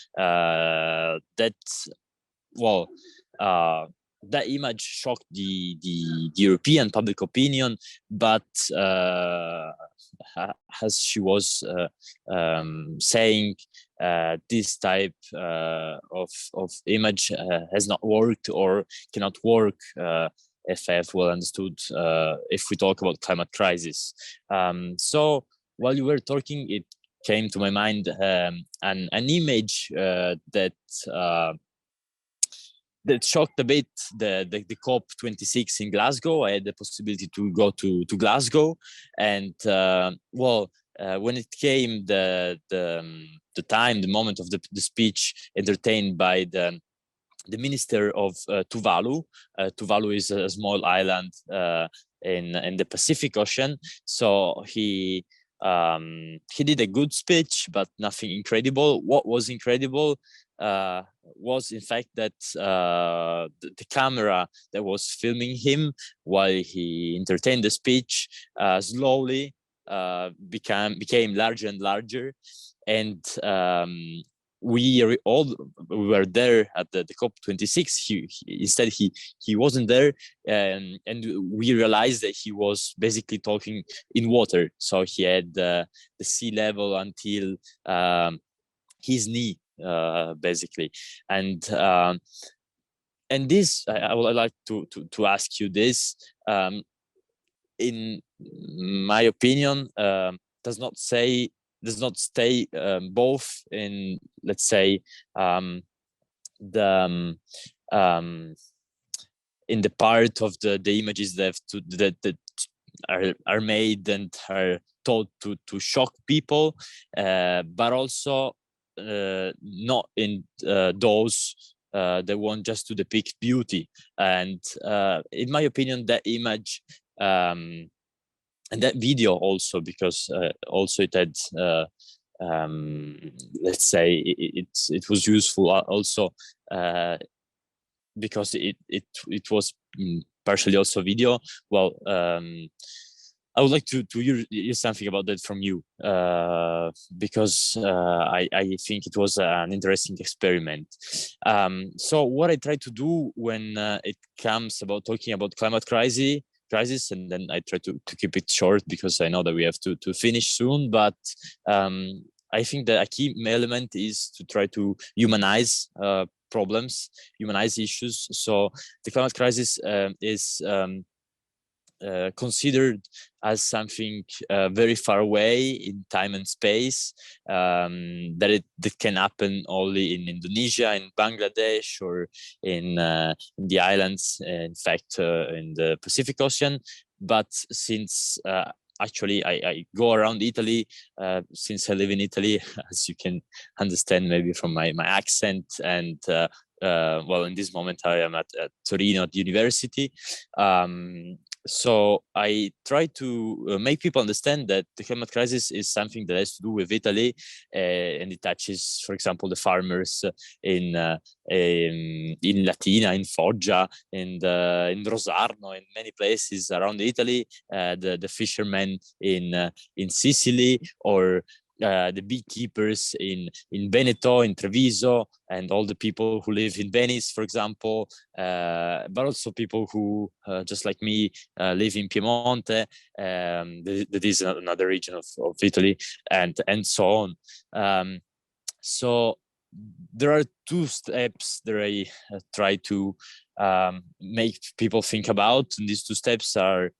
that image shocked the European public opinion, but as she was saying, this type of image has not worked or cannot work, if I have well understood, if we talk about climate crisis. So while you were talking, it came to my mind an image that shocked a bit the COP26 in Glasgow. I had the possibility to go to Glasgow, and when it came the moment of the speech entertained by the minister of Tuvalu. Tuvalu is a small island in the Pacific Ocean. So he did a good speech, but nothing incredible. What was incredible was in fact that the camera that was filming him while he entertained the speech slowly became larger and larger, and we were there at the COP26. Instead he wasn't there, and we realized that he was basically talking in water. So he had the sea level until his knee, basically. And this, I would like to ask you this. In my opinion, does not stay both in, let's say, in the part of the images that are made and are taught to shock people, but also not in those that want just to depict beauty. And in my opinion, that image and that video also, because also it had let's say it was useful also because it was partially also video. Well, I would like to hear something about that from you, because I think it was an interesting experiment. So what I try to do when it comes about talking about climate crisis crisis, and then I try to keep it short because I know that we have to finish soon. But I think that a key element is to try to humanize problems, humanize issues. So the climate crisis is considered as something very far away in time and space, that can happen only in Indonesia, in Bangladesh, or in the islands, in fact, in the Pacific Ocean. But since actually I go around Italy, since I live in Italy, as you can understand maybe from my accent, and well, in this moment I am at Torino at university. So I try to make people understand that the climate crisis is something that has to do with Italy, and it touches, for example, the farmers in Latina, in Foggia, in Rosarno, in many places around Italy, the fishermen in Sicily, or the beekeepers in Veneto, in Treviso, and all the people who live in Venice, for example, but also people who, just like me, live in Piemonte, that is another region of Italy, and so on. So there are two steps that I try to make people think about, and these two steps are,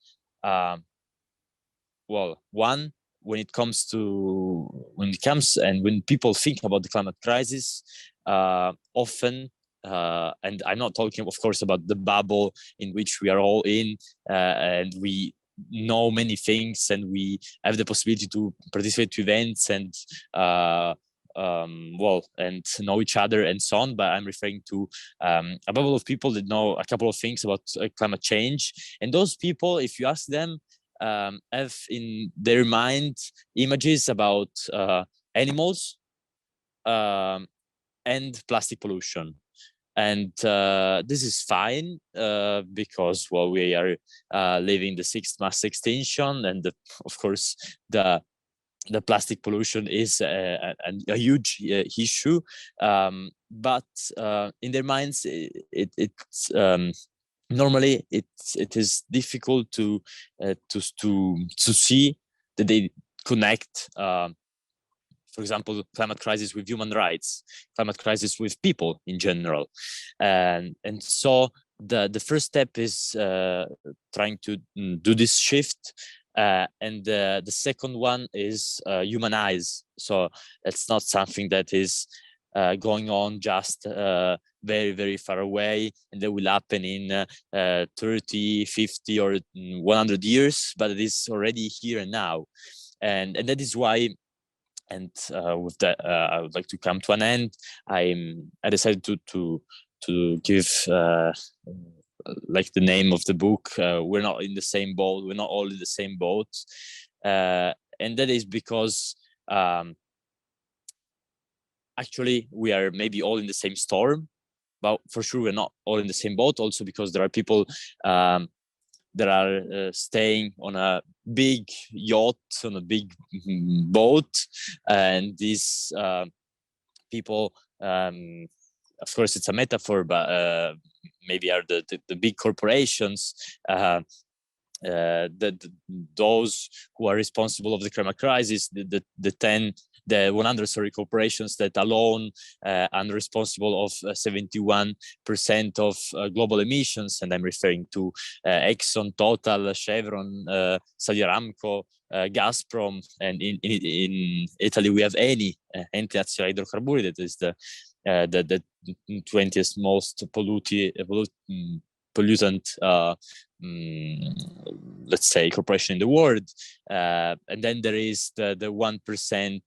well, one, when people think about the climate crisis, often, and I'm not talking, of course, about the bubble in which we are all in, and we know many things, and we have the possibility to participate to events, and well, and know each other and so on. But I'm referring to a bubble of people that know a couple of things about climate change, and those people, if you ask them, have in their mind images about animals and plastic pollution. And this is fine, because, well, we are living the 6th mass extinction, and of course the plastic pollution is a huge issue, but in their minds it's normally it is difficult to see that they connect, for example, climate crisis with human rights, climate crisis with people in general, and so the first step is trying to do this shift, and the second one is humanize. So it's not something that is going on just very, very far away, and that will happen in 30, 50, or 100 years, but it is already here and now. And that is why, and with that, I would like to come to an end. I decided to give like the name of the book, We're Not in the Same Boat, We're Not All in the Same Boat. And that is because actually we are maybe all in the same storm, but for sure we're not all in the same boat, also because there are people that are staying on a big yacht, on a big boat, and these people, of course it's a metaphor, but maybe are the big corporations, those who are responsible of the climate crisis, the 100 corporations that alone are responsible of 71% of global emissions, and I'm referring to Exxon, Total, Chevron, Saudi Aramco, Gazprom, and in Italy we have Eni, Ente Nazionale Idrocarburi, that is the 20th most pollutant, let's say, corporation in the world, and then there is the 1%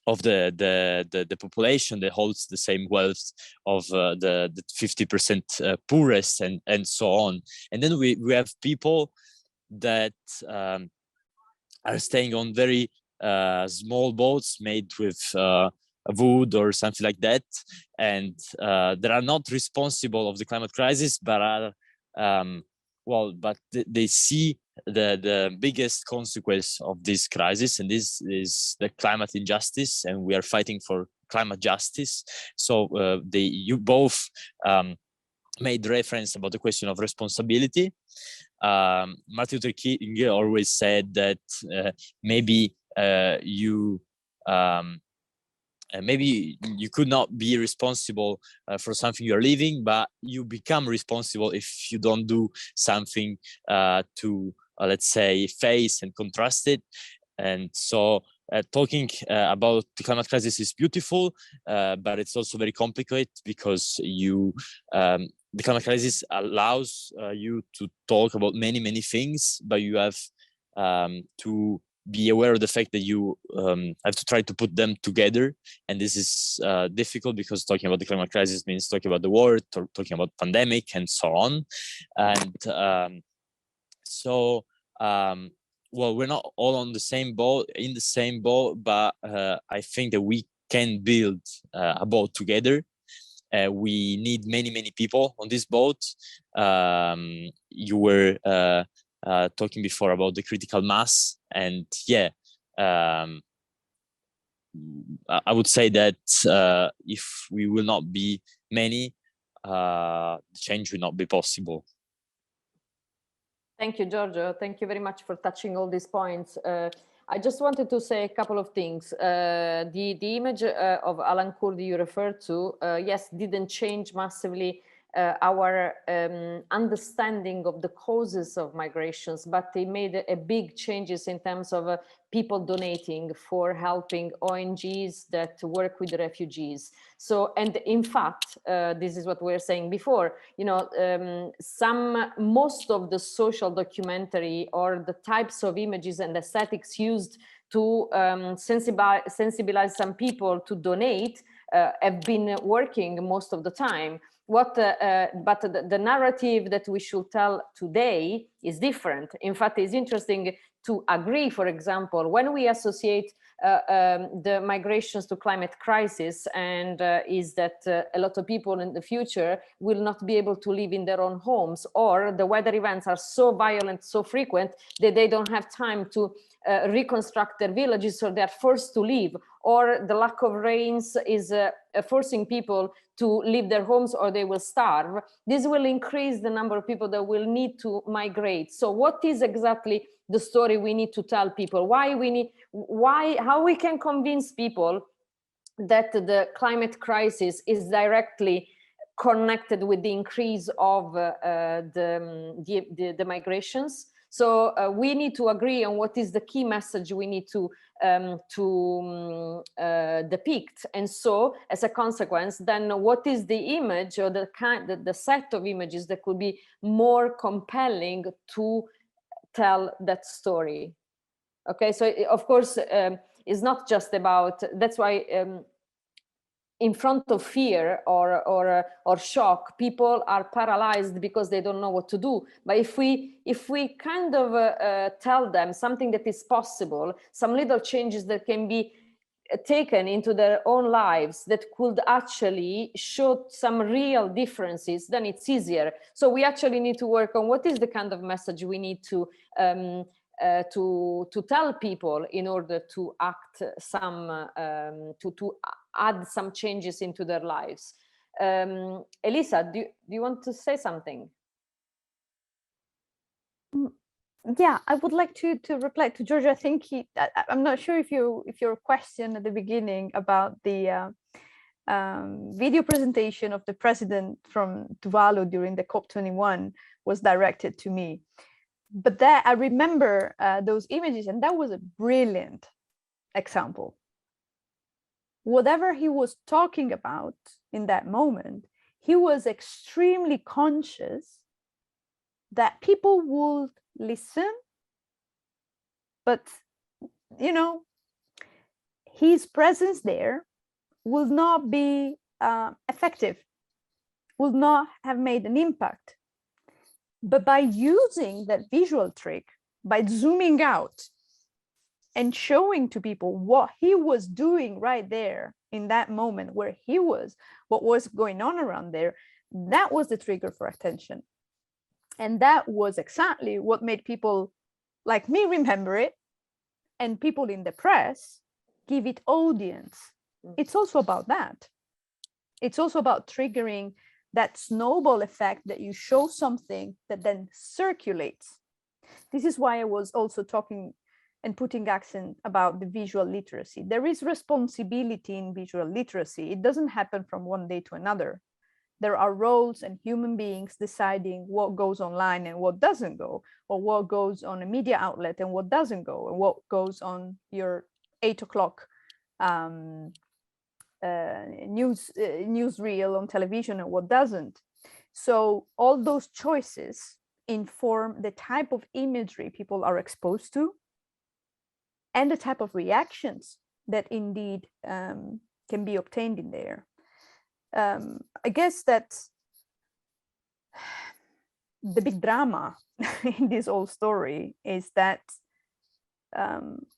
of the population that holds the same wealth of the 50% poorest, and so on. And then we have people that are staying on very small boats made with wood or something like that, and that are not responsible of the climate crisis, but are but they see the biggest consequence of this crisis, and this is the climate injustice, and we are fighting for climate justice. So you both made reference about the question of responsibility. Martin Luther King always said that maybe maybe you could not be responsible for something you're living, but you become responsible if you don't do something to, let's say, face and contrast it. And so talking about the climate crisis is beautiful, but it's also very complicated because the climate crisis allows you to talk about many things, but you have to be aware of the fact that you have to try to put them together. And this is difficult because talking about the climate crisis means talking about the war, talking about pandemic and so on. And well, we're not all on the same boat, but I think that we can build a boat together. We need many people on this boat. You were talking before about the critical mass, and yeah, I would say that if we will not be many, change will not be possible. Thank you, Giorgio. Thank you very much for touching all these points. I just wanted to say a couple of things. The image of Alan Kurdi you referred to, yes, didn't change massively our understanding of the causes of migrations, but they made a big changes in terms of people donating for helping ONGs that work with refugees. So, and in fact, this is what we were saying before, you know, most of the social documentary or the types of images and aesthetics used to sensibilize some people to donate have been working most of the time. But the narrative that we should tell today is different. In fact, it's interesting to agree, for example, when we associate the migrations to climate crisis, and is that a lot of people in the future will not be able to live in their own homes, or the weather events are so violent, so frequent that they don't have time to reconstruct their villages, so they're forced to leave, or the lack of rains is forcing people to leave their homes or they will starve. This will increase the number of people that will need to migrate. So what is exactly the story we need to tell people? How we can convince people that the climate crisis is directly connected with the increase of the migrations. So we need to agree on what is the key message we need to depict. And so as a consequence, then what is the image or the set of images that could be more compelling to tell that story? Okay, so of course, it's not just about, that's why in front of fear or shock, people are paralyzed because they don't know what to do. But if we kind of tell them something that is possible, some little changes that can be taken into their own lives that could actually show some real differences, then it's easier. So we actually need to work on what is the kind of message we need to tell people in order to act some to add some changes into their lives. Elisa, do you want to say something? Yeah, I would like to reply to Giorgio. I think I'm not sure if your question at the beginning about the video presentation of the president from Tuvalu during the COP21 was directed to me. But that I remember those images, and that was a brilliant example. Whatever he was talking about in that moment, he was extremely conscious that people would listen, but you know, his presence there will not be effective, will not have made an impact. But by using that visual trick, by zooming out and showing to people what he was doing right there in that moment where he was, what was going on around there, that was the trigger for attention. And that was exactly what made people like me remember it, and people in the press give it audience. It's also about that. It's also about triggering that snowball effect that you show something that then circulates. This is why I was also talking and putting accent about the visual literacy. There is responsibility in visual literacy. It doesn't happen from one day to another. There are roles and human beings deciding what goes online and what doesn't go, or what goes on a media outlet and what doesn't go, and what goes on your 8 o'clock newsreel on television and what doesn't. So all those choices inform the type of imagery people are exposed to and the type of reactions that indeed can be obtained in there. I guess that the big drama in this whole story is that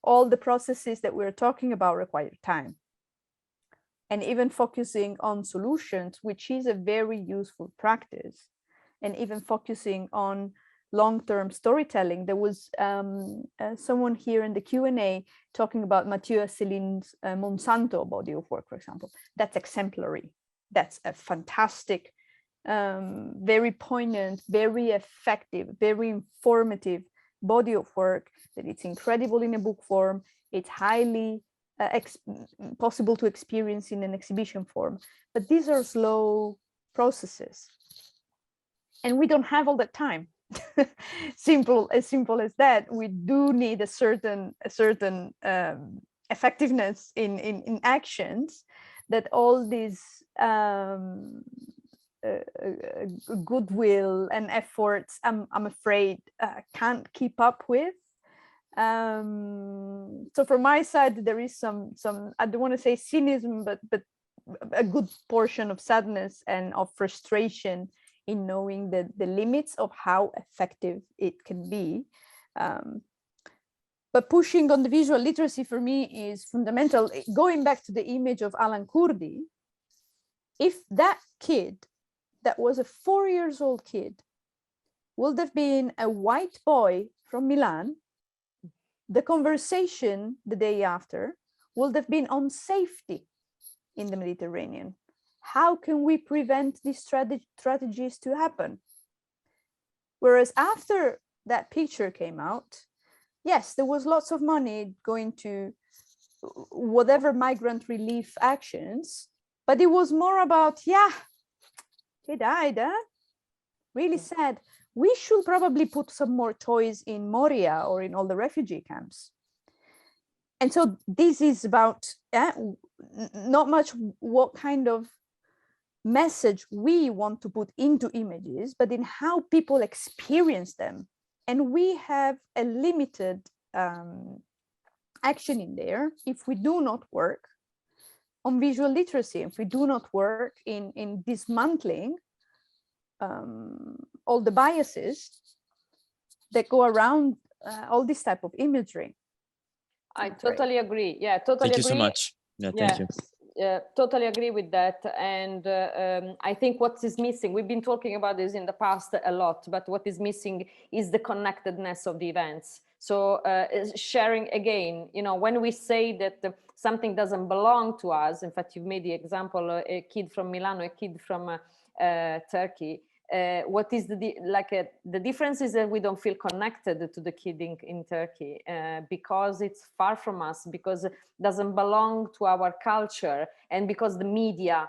all the processes that we're talking about require time. And even focusing on solutions, which is a very useful practice, and even focusing on long-term storytelling. There was someone here in the Q&A talking about Mathieu Asseline's Monsanto body of work, for example. That's exemplary. That's a fantastic, very poignant, very effective, very informative body of work, that it's incredible in a book form. It's highly possible to experience in an exhibition form. But these are slow processes. And we don't have all that time. Simple as that. We do need a certain effectiveness in actions that all these goodwill and efforts, I'm afraid, can't keep up with. So from my side, there is some I don't want to say cynicism, but a good portion of sadness and of frustration in knowing the limits of how effective it can be. But pushing on the visual literacy for me is fundamental. Going back to the image of Alan Kurdi, if that kid, that was a 4-year-old kid, would have been a white boy from Milan, the conversation the day after would have been on safety in the Mediterranean. How can we prevent these strategies to happen? Whereas after that picture came out, yes, there was lots of money going to whatever migrant relief actions, but it was more about, yeah, he died, huh? Really sad. We should probably put some more toys in Moria or in all the refugee camps. And so this is about not much what kind of message we want to put into images, but in how people experience them. And we have a limited action in there if we do not work on visual literacy, if we do not work in dismantling all the biases that go around all this type of imagery. I totally agree. Yeah, totally agree. Thank you so much. Yeah, thank you. Totally agree with that. And I think what is missing, we've been talking about this in the past a lot, but what is missing is the connectedness of the events. So sharing again, you know, when we say that something doesn't belong to us, in fact, you've made the example, a kid from Milano, a kid from Turkey. What is the difference is that we don't feel connected to the kid in Turkey because it's far from us, because it doesn't belong to our culture, and because the media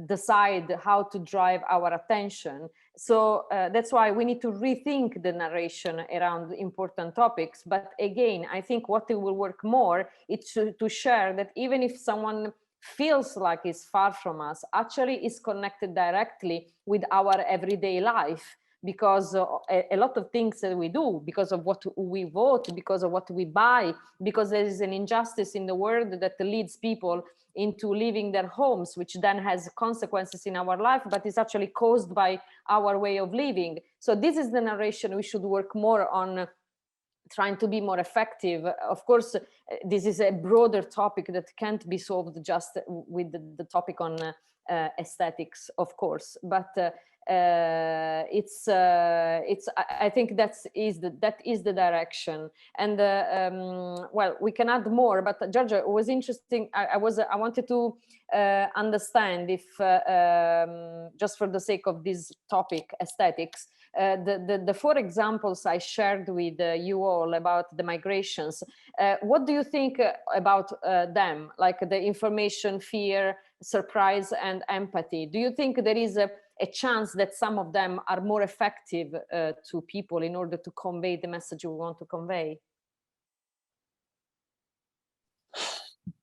decide how to drive our attention. So that's why we need to rethink the narration around important topics. But again, I think what it will work more is to share that even if someone feels like it's far from us, actually is connected directly with our everyday life, because a lot of things that we do, because of what we vote, because of what we buy, because there is an injustice in the world that leads people into leaving their homes, which then has consequences in our life, but is actually caused by our way of living. So this is the narration we should work more on, trying to be more effective. Of course, this is a broader topic that can't be solved just with the topic on aesthetics, of course. But I think that is the direction. And well, we can add more, but Giorgio, it was interesting. I wanted to understand if just for the sake of this topic, aesthetics, the 4 examples I shared with you all about the migrations, what do you think about them, like the information, fear, surprise, and empathy? Do you think there is a chance that some of them are more effective to people in order to convey the message we want to convey?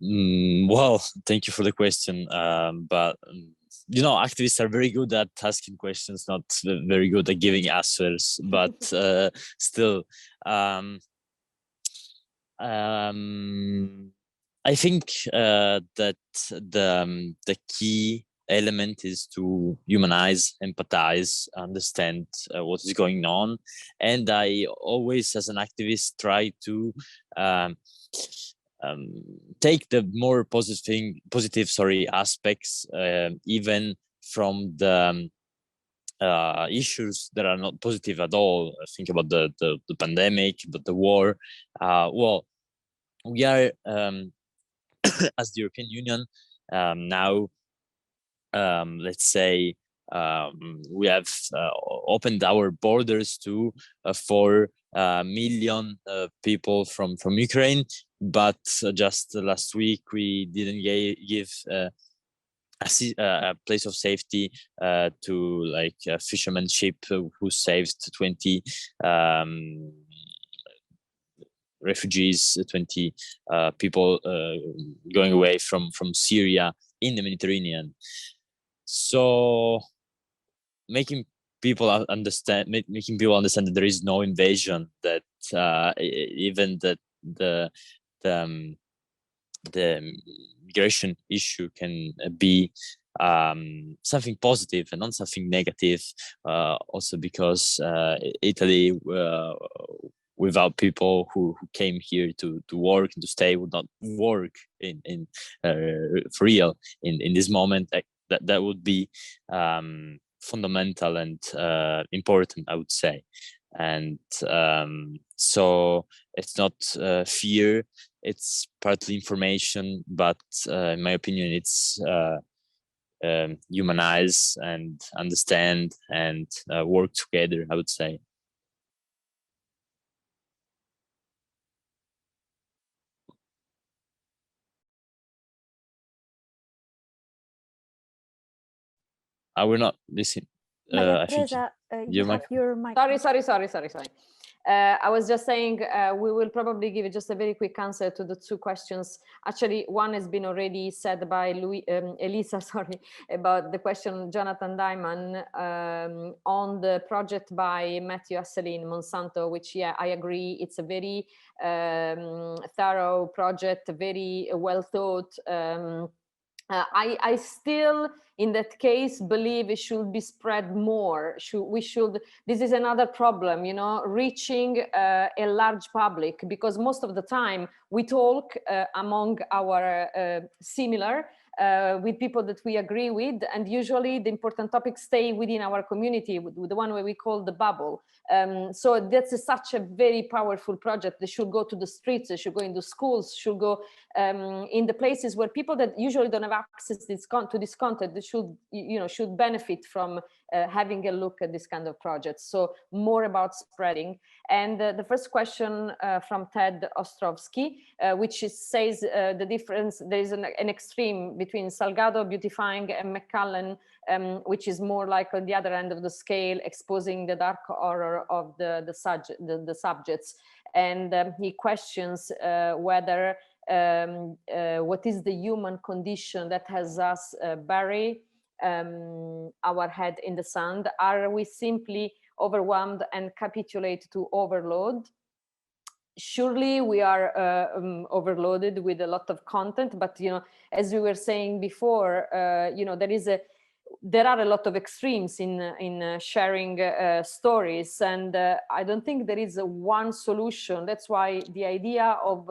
Well, thank you for the question. But you know, activists are very good at asking questions, not very good at giving answers. But still, I think that the key element is to humanize, empathize, understand what is going on. And I always, as an activist, try to take the more positive aspects, even from the issues that are not positive at all. Think about the pandemic, but the war. Well, we are as the European Union now, let's say, we have opened our borders to 4 million people from Ukraine, but just last week we didn't give a place of safety to like a fisherman ship who saved 20 refugees, 20 people going away from Syria in the Mediterranean. So making people understand that there is no invasion, that even that the migration issue can be something positive and not something negative. Also because Italy, without people who came here to work and to stay, would not work in for real in this moment. That would be fundamental and important, I would say. And so it's not fear, it's partly information, but in my opinion, it's humanize and understand and work together, I would say. I will not listen. Maria Teresa, you have your mic. Sorry. I was just saying we will probably give just a very quick answer to the 2 questions. Actually, one has been already said by Elisa, about the question Jonathan Diamond on the project by Matthew Asselin, Monsanto, which, yeah, I agree, it's a very thorough project, very well thought. I still, in that case, believe it should be spread more. This is another problem, you know, reaching a large public, because most of the time we talk among our similar, with people that we agree with, and usually the important topics stay within our community, with the one where we call the bubble. So that's such a very powerful project. They should go to the streets, they should go into schools, should go in the places where people that usually don't have access to this content, they should benefit from having a look at this kind of projects. So more about spreading. And the first question from Ted Ostrovsky, which says the difference, there is an extreme between Salgado beautifying and Macallan, which is more like on the other end of the scale, exposing the dark horror of the subjects. And he questions whether what is the human condition that has us bury our head in the sand? Are we simply overwhelmed and capitulate to overload? Surely we are overloaded with a lot of content, but as we were saying before, there are a lot of extremes in sharing stories, and I don't think there is one solution. That's why the idea of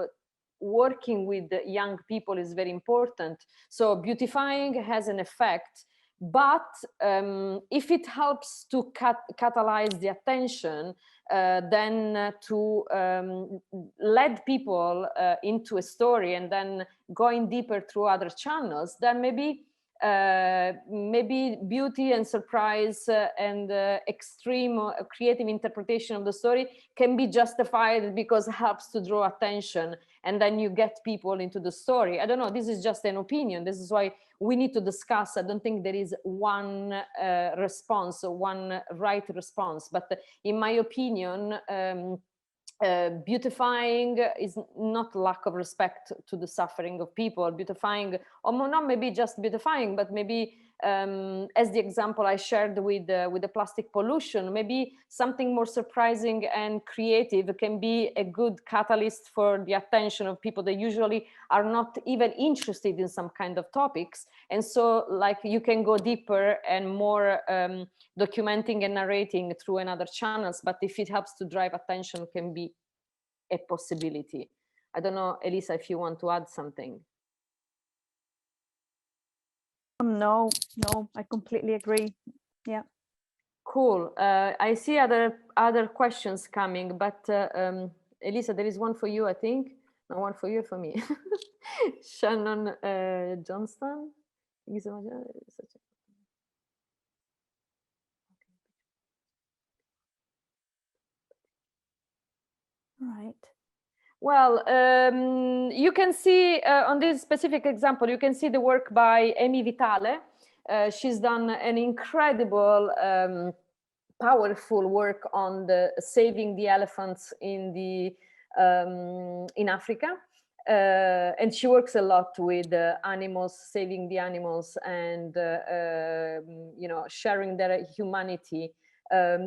working with young people is very important. So beautifying has an effect but if it helps to catalyze the attention, then to lead people into a story and then going deeper through other channels, then maybe beauty and surprise and extreme creative interpretation of the story can be justified because it helps to draw attention, and then you get people into the story. I don't know, this is just an opinion. This is why we need to discuss. I don't think there is one response, one right response, but in my opinion, beautifying is not lack of respect to the suffering of people. Beautifying, or not maybe just beautifying, but maybe as the example I shared with the plastic pollution, maybe something more surprising and creative can be a good catalyst for the attention of people that usually are not even interested in some kind of topics. And so like you can go deeper and more documenting and narrating through another channels, but if it helps to drive attention, can be a possibility. I don't know, Elisa, if you want to add something. No, I completely agree. Yeah. Cool. I see other questions coming, but Elisa, there is one for you, I think. No, one for you, for me. Shannon Johnston. Right. Well, you can see on this specific example, you can see the work by Amy Vitale. She's done an incredible, powerful work on the saving the elephants in Africa. And she works a lot with animals, saving the animals, and you know, sharing their humanity.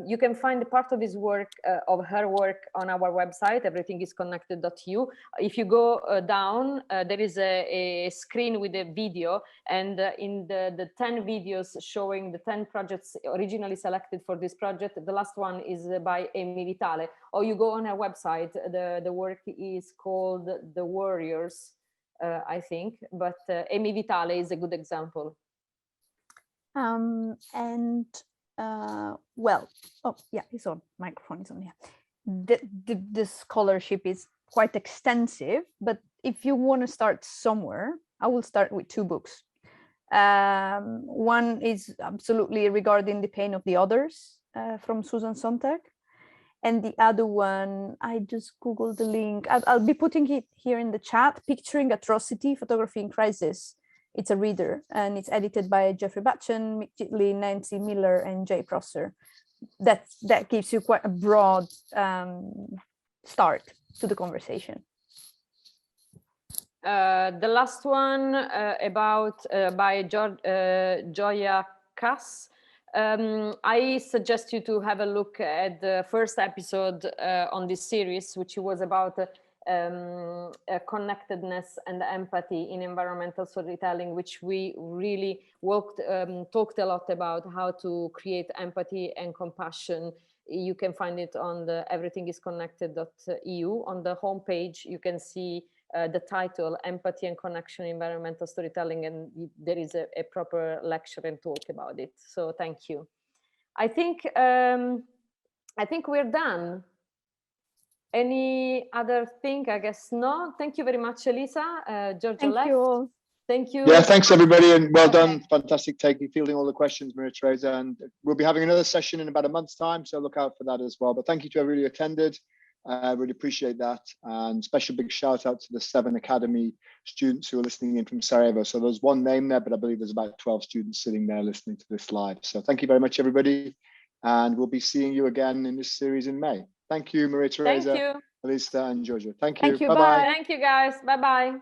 You can find part of his work, of her work, on our website, everythingisconnected.eu. If you go down, there is a screen with a video, and in the 10 videos showing the 10 projects originally selected for this project, the last one is by Amy Vitale. Or you go on her website, the work is called The Warriors, I think, but Amy Vitale is a good example. Well, oh yeah, it's on, microphone is on, yeah. The scholarship is quite extensive, but if you want to start somewhere, I will start with 2 books. One is absolutely regarding the pain of the others, from Susan Sontag. And the other one, I just Googled the link. I'll be putting it here in the chat, Picturing Atrocity, Photography in Crisis. It's a reader, and it's edited by Jeffrey Batchen, Mick Gitley, Nancy Miller, and Jay Prosser. That gives you quite a broad start to the conversation. The last one about by Joya Kass. I suggest you to have a look at the first episode on this series, which was about connectedness and empathy in environmental storytelling, which we really talked a lot about how to create empathy and compassion. You can find it on the everythingisconnected.eu. On the homepage, you can see the title, Empathy and Connection in Environmental Storytelling, and there is a proper lecture and talk about it. So thank you. I think we're done. Any other thing? I guess no. Thank you very much, Elisa. Giorgio left. Thank you all. Thank you. Yeah, thanks everybody, and well done. Fantastic fielding all the questions, Maria Teresa. And we'll be having another session in about a month's time, so look out for that as well. But thank you to everybody who attended. Really appreciate that. And special big shout out to the 7 Academy students who are listening in from Sarajevo. So there's one name there, but I believe there's about 12 students sitting there listening to this live. So thank you very much, everybody. And we'll be seeing you again in this series in May. Thank you, Maria Teresa, Thank you, Elisa, and Giorgio. Thank you. Thank you. Bye-bye. Thank you, guys. Bye-bye.